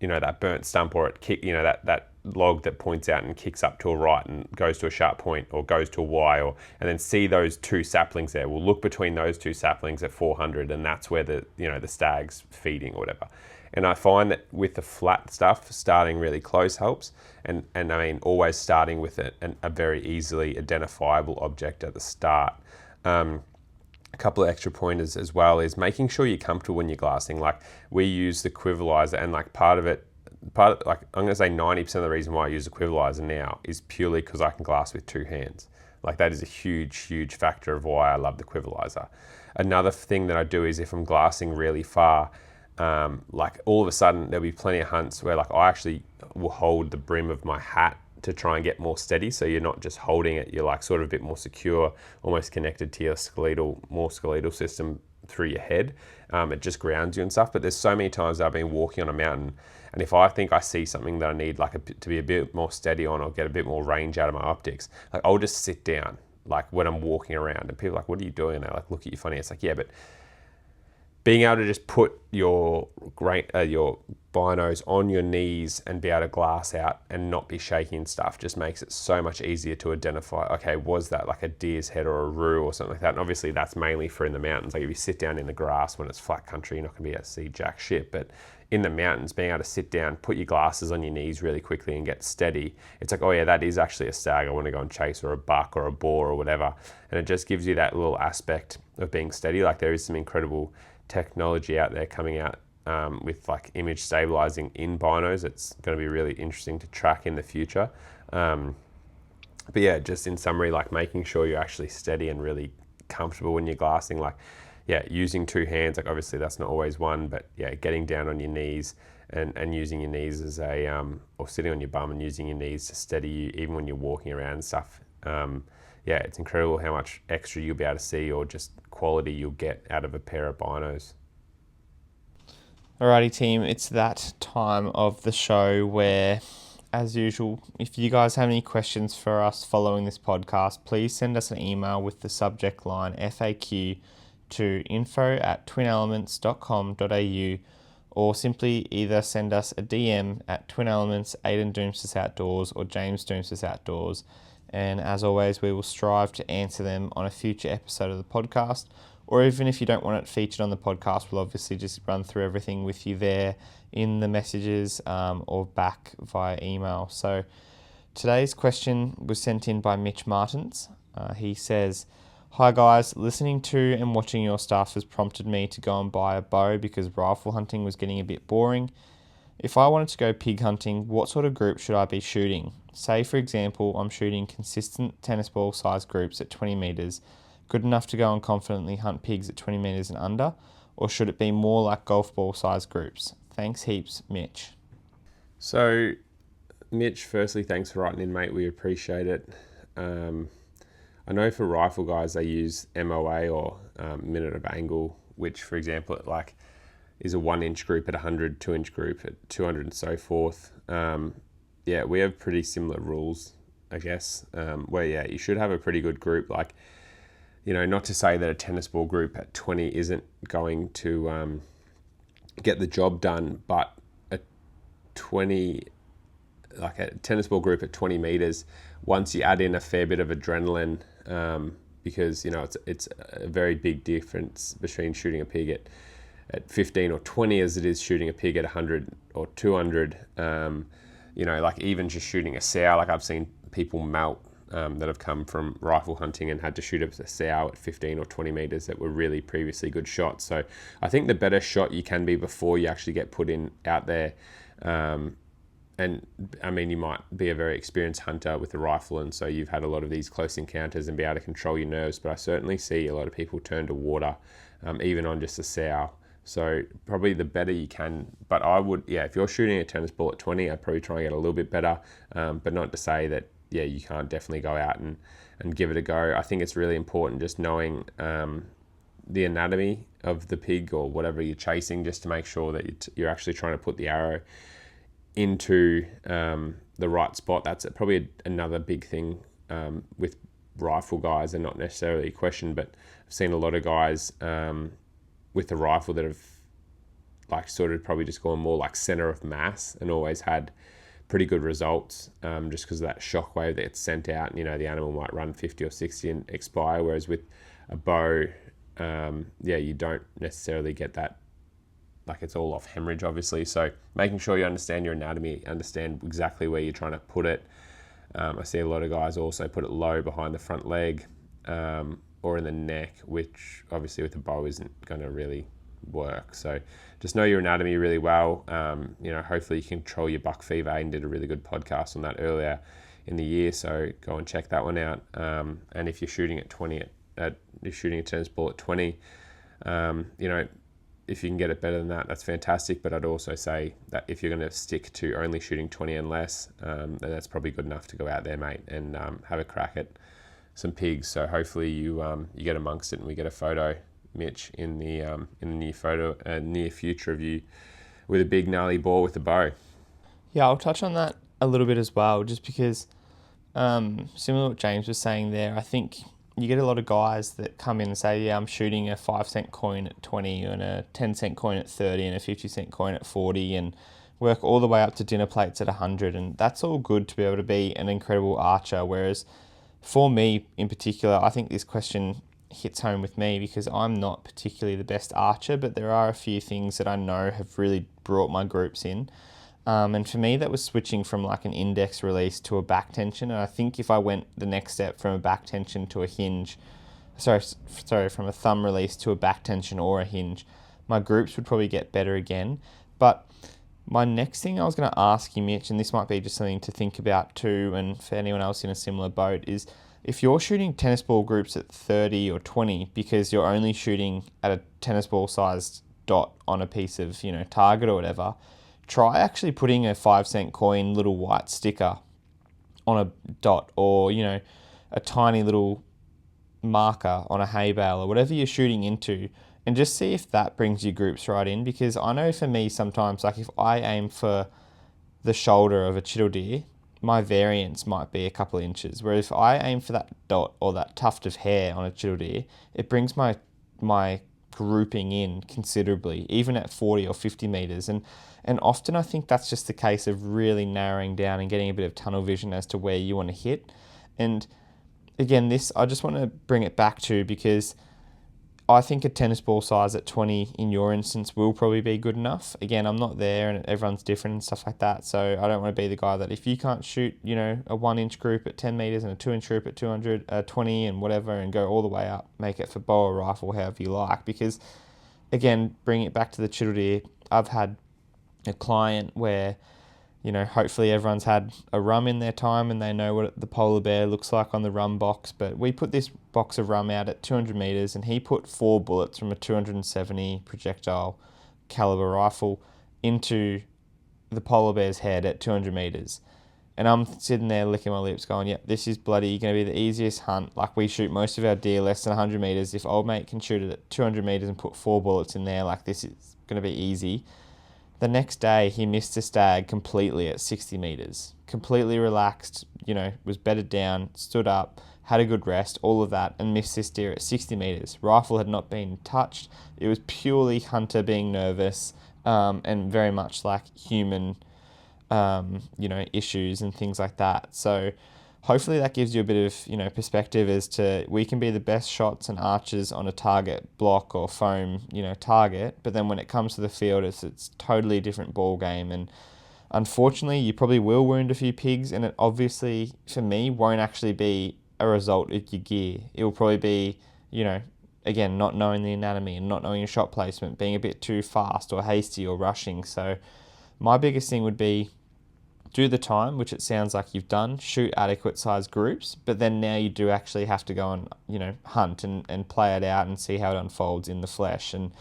that burnt stump, or it kick, that log that points out and kicks up to a right and goes to a sharp point or goes to a Y, and then see those 2 saplings there. We'll look between those 2 saplings at 400, and that's where the stag's feeding or whatever. And I find that with the flat stuff, starting really close helps. And I mean, always starting with a very easily identifiable object at the start. A couple of extra pointers as well is making sure you're comfortable when you're glassing. Like we use the quiverizer, and like part of like I'm gonna say 90% of the reason why I use the quiverizer now is purely because I can glass with 2 hands. Like that is a huge factor of why I love the quiverizer. Another thing that I do is if I'm glassing really far, like all of a sudden there'll be plenty of hunts where like I actually will hold the brim of my hat to try and get more steady, so you're not just holding it, you're like sort of a bit more secure, almost connected to your skeletal system through your head. It just grounds you and stuff. But there's so many times that I've been walking on a mountain, and if I think I see something that I need like to be a bit more steady on or get a bit more range out of my optics, like I'll just sit down like when I'm walking around, and people are like, what are you doing? And they like look at you funny. It's like, yeah, but being able to just put your binos on your knees and be able to glass out and not be shaking stuff just makes it so much easier to identify, okay, was that like a deer's head or a roo or something like that? And obviously that's mainly for in the mountains. Like if you sit down in the grass when it's flat country, you're not going to be able to see jack shit. But in the mountains, being able to sit down, put your glasses on your knees really quickly and get steady, it's like, oh yeah, that is actually a stag I want to go and chase, or a buck or a boar or whatever. And it just gives you that little aspect of being steady. Like there is some incredible technology out there coming out with like image stabilizing in binos. It's going to be really interesting to track in the future. But yeah, just in summary, like making sure you're actually steady and really comfortable when you're glassing. Like, yeah, using two hands, like obviously that's not always one, but yeah, getting down on your knees and using your knees as a, or sitting on your bum and using your knees to steady you even when you're walking around and stuff. Yeah, it's incredible how much extra you'll be able to see or just quality you'll get out of a pair of binos. Alrighty team, it's that time of the show where, as usual, if you guys have any questions for us following this podcast, please send us an email with the subject line FAQ to info@twinelements.com.au, or simply either send us a DM at Twin Elements, Ayden Doumtsis Outdoors, or James Doumtsis Outdoors. And as always, we will strive to answer them on a future episode of the podcast. Or even if you don't want it featured on the podcast, we'll obviously just run through everything with you there in the messages or back via email. So today's question was sent in by Mitch Martins. He says, "Hi guys, listening to and watching your stuff has prompted me to go and buy a bow because rifle hunting was getting a bit boring. If I wanted to go pig hunting, what sort of group should I be shooting? Say, for example, I'm shooting consistent tennis ball size groups at 20 metres, good enough to go and confidently hunt pigs at 20 metres and under, or should it be more like golf ball size groups? Thanks heaps, Mitch." So, Mitch, firstly, thanks for writing in, mate. We appreciate it. I know for rifle guys, they use MOA or minute of angle, which, for example, like is a 1 inch group at 100, 2 inch group at 200 and so forth. Yeah, we have pretty similar rules, I guess, where, yeah, you should have a pretty good group. Like, you know, not to say that a tennis ball group at 20 isn't going to get the job done, but a tennis ball group at 20 meters, once you add in a fair bit of adrenaline, because, you know, it's a very big difference between shooting a pig at 15 or 20 as it is shooting a pig at 100 or 200. You know, like even just shooting a sow, like I've seen people melt that have come from rifle hunting and had to shoot a sow at 15 or 20 meters that were really previously good shots. So I think the better shot you can be before you actually get put out there. And I mean, you might be a very experienced hunter with a rifle, and so you've had a lot of these close encounters and be able to control your nerves, but I certainly see a lot of people turn to water, even on just a sow. So probably the better you can, but I would, yeah, if you're shooting a tennis ball at 20, I'd probably try and get a little bit better, but not to say that, yeah, you can't definitely go out and give it a go. I think it's really important just knowing the anatomy of the pig or whatever you're chasing, just to make sure that you're actually trying to put the arrow into the right spot. That's probably another big thing with rifle guys, and not necessarily a question, but I've seen a lot of guys with the rifle that have like sort of probably just gone more like center of mass and always had pretty good results, just because of that shock wave that gets sent out, and, you know, the animal might run 50 or 60 and expire, whereas with a bow, yeah, you don't necessarily get that, like it's all off hemorrhage, obviously. So making sure you understand your anatomy, understand exactly where you're trying to put it. I see a lot of guys also put it low behind the front leg, or in the neck, which obviously with a bow isn't going to really work. So just know your anatomy really well. You know, hopefully you control your buck fever. Ayden did a really good podcast on that earlier in the year, so go and check that one out. And if you're shooting at 20, you're shooting a tennis ball at 20, you know, if you can get it better than that, that's fantastic. But I'd also say that if you're going to stick to only shooting 20 and less, then that's probably good enough to go out there, mate, and have a crack at some pigs. So hopefully you get amongst it and we get a photo, Mitch, in the near future of you with a big gnarly boar with a bow. Yeah, I'll touch on that a little bit as well, just because similar to what James was saying there, I think you get a lot of guys that come in and say, yeah, I'm shooting a 5-cent coin at 20 and a 10-cent coin at 30 and a 50-cent coin at 40 and work all the way up to dinner plates at 100. And that's all good to be able to be an incredible archer. Whereas for me in particular, I think this question hits home with me because I'm not particularly the best archer, but there are a few things that I know have really brought my groups in. And for me, that was switching from like an index release to a back tension. And I think if I went the next step from a back tension to a hinge, from a thumb release to a back tension or a hinge, my groups would probably get better again. But my next thing I was going to ask you, Mitch, and this might be just something to think about too, and for anyone else in a similar boat, is if you're shooting tennis ball groups at 30 or 20 because you're only shooting at a tennis ball sized dot on a piece of, target or whatever, try actually putting a 5-cent coin little white sticker on a dot or, a tiny little marker on a hay bale or whatever you're shooting into, and just see if that brings your groups right in. Because I know for me sometimes, like if I aim for the shoulder of a chital deer, my variance might be a couple of inches. Whereas if I aim for that dot or that tuft of hair on a chital deer, it brings my grouping in considerably, even at 40 or 50 meters. And often I think that's just the case of really narrowing down and getting a bit of tunnel vision as to where you want to hit. And again, this I just want to bring it back to, because I think a tennis ball size at 20 in your instance will probably be good enough. Again, I'm not there and everyone's different and stuff like that. So I don't want to be the guy that if you can't shoot, a 1-inch group at 10 meters and a 2-inch group at 20 and whatever, and go all the way up, make it for bow or rifle, however you like. Because again, bring it back to the chital deer, I've had a client where, hopefully everyone's had a rum in their time and they know what the polar bear looks like on the rum box. But we put this box of rum out at 200 meters and he put 4 bullets from a 270 projectile caliber rifle into the polar bear's head at 200 meters. And I'm sitting there licking my lips going, yep, this is bloody going to be the easiest hunt. Like, we shoot most of our deer less than 100 meters. If old mate can shoot it at 200 meters and put 4 bullets in there, like, this is going to be easy. The next day, he missed a stag completely at 60 meters. Completely relaxed, was bedded down, stood up, had a good rest, all of that, and missed this deer at 60 meters. Rifle had not been touched. It was purely hunter being nervous, and very much like human, issues and things like that. So hopefully that gives you a bit of, perspective as to, we can be the best shots and archers on a target block or foam, target, but then when it comes to the field, it's totally different ball game. And unfortunately, you probably will wound a few pigs, and it obviously, for me, won't actually be a result of your gear. It will probably be, again, not knowing the anatomy and not knowing your shot placement, being a bit too fast or hasty or rushing. So my biggest thing would be, do the time, which it sounds like you've done, shoot adequate size groups, but then now you do actually have to go and, hunt and play it out and see how it unfolds in the flesh. And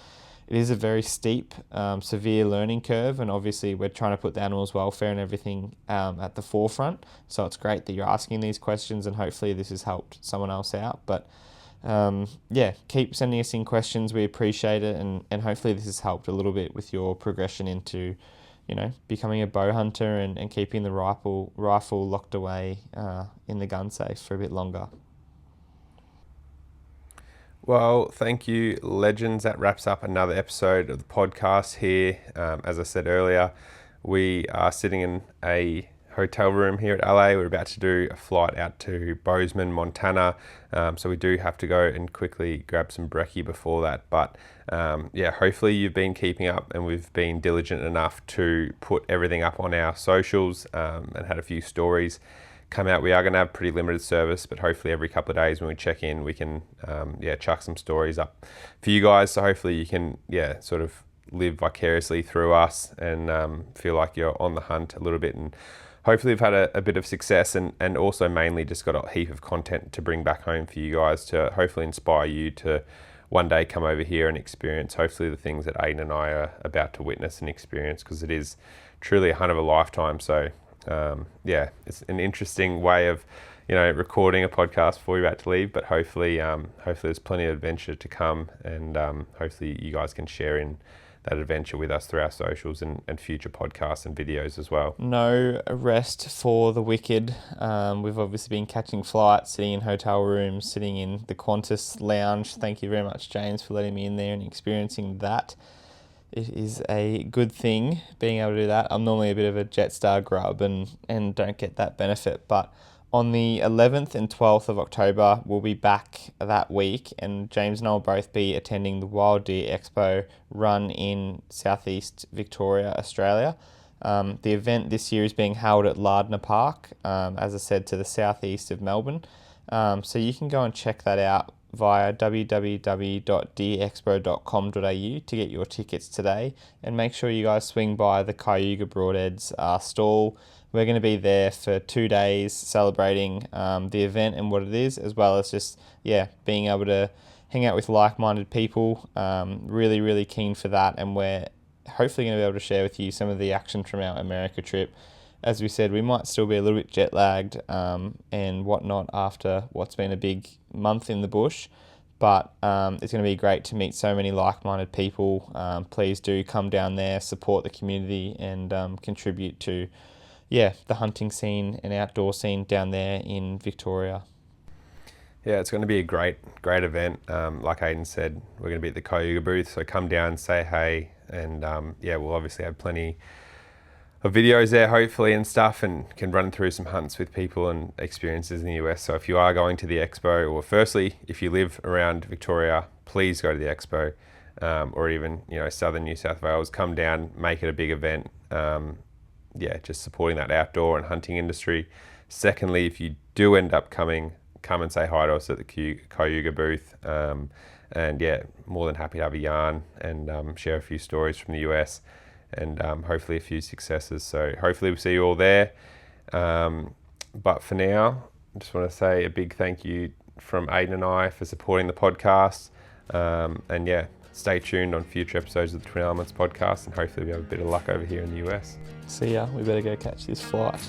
it is a very steep, severe learning curve, and obviously we're trying to put the animal's welfare and everything at the forefront. So it's great that you're asking these questions, and hopefully this has helped someone else out. But keep sending us in questions. We appreciate it, and hopefully this has helped a little bit with your progression into becoming a bow hunter and keeping the rifle locked away in the gun safe for a bit longer. Well, thank you, legends. That wraps up another episode of the podcast here. As I said earlier, we are sitting in a hotel room here at LA. We're about to do a flight out to Bozeman, Montana. So we do have to go and quickly grab some brekkie before that. But hopefully you've been keeping up and we've been diligent enough to put everything up on our socials and had a few stories come out. We are going to have pretty limited service, but hopefully every couple of days when we check in, we can chuck some stories up for you guys. So hopefully you can sort of live vicariously through us and feel like you're on the hunt a little bit, and hopefully we've had a bit of success and also mainly just got a heap of content to bring back home for you guys to hopefully inspire you to one day come over here and experience hopefully the things that Ayden and I are about to witness and experience, because it is truly a hunt of a lifetime. So it's an interesting way of recording a podcast before you're about to leave, but hopefully there's plenty of adventure to come, and hopefully you guys can share in that adventure with us through our socials and future podcasts and videos as well. No rest for the wicked. We've obviously been catching flights, sitting in hotel rooms, sitting in the Qantas lounge. Thank you very much, James, for letting me in there and experiencing that. It is a good thing being able to do that. I'm normally a bit of a Jetstar grub and don't get that benefit, but on the 11th and 12th of October, we'll be back that week, and James and I will both be attending the Wild Deer Expo run in southeast Victoria, Australia. The event this year is being held at Lardner Park, as I said, to the southeast of Melbourne. So you can go and check that out via www.deerexpo.com.au to get your tickets today, and make sure you guys swing by the Cayuga Broadheads stall. We're going to be there for 2 days celebrating the event and what it is, as well as just, being able to hang out with like-minded people. Really, really keen for that, and we're hopefully going to be able to share with you some of the action from our America trip. As we said, we might still be a little bit jet-lagged and whatnot after what's been a big month in the bush, but it's going to be great to meet so many like-minded people. Please do come down there, support the community, and contribute to the hunting scene and outdoor scene down there in Victoria. Yeah, it's going to be a great event. Like Ayden said, we're going to be at the Cayuga booth, so come down, say hey, and we'll obviously have plenty of videos there, hopefully, and stuff, and can run through some hunts with people and experiences in the US. So if you are going to the expo, or firstly, if you live around Victoria, please go to the expo, or even southern New South Wales, come down, make it a big event. Just supporting that outdoor and hunting industry. Secondly, if you do end up coming, come and say hi to us at the Cayuga booth. More than happy to have a yarn and share a few stories from the US and hopefully a few successes. So hopefully we'll see you all there. But for now, I just want to say a big thank you from Ayden and I for supporting the podcast. Stay tuned on future episodes of the Twin Elements podcast, and hopefully we have a bit of luck over here in the US. See ya. We better go catch this flight.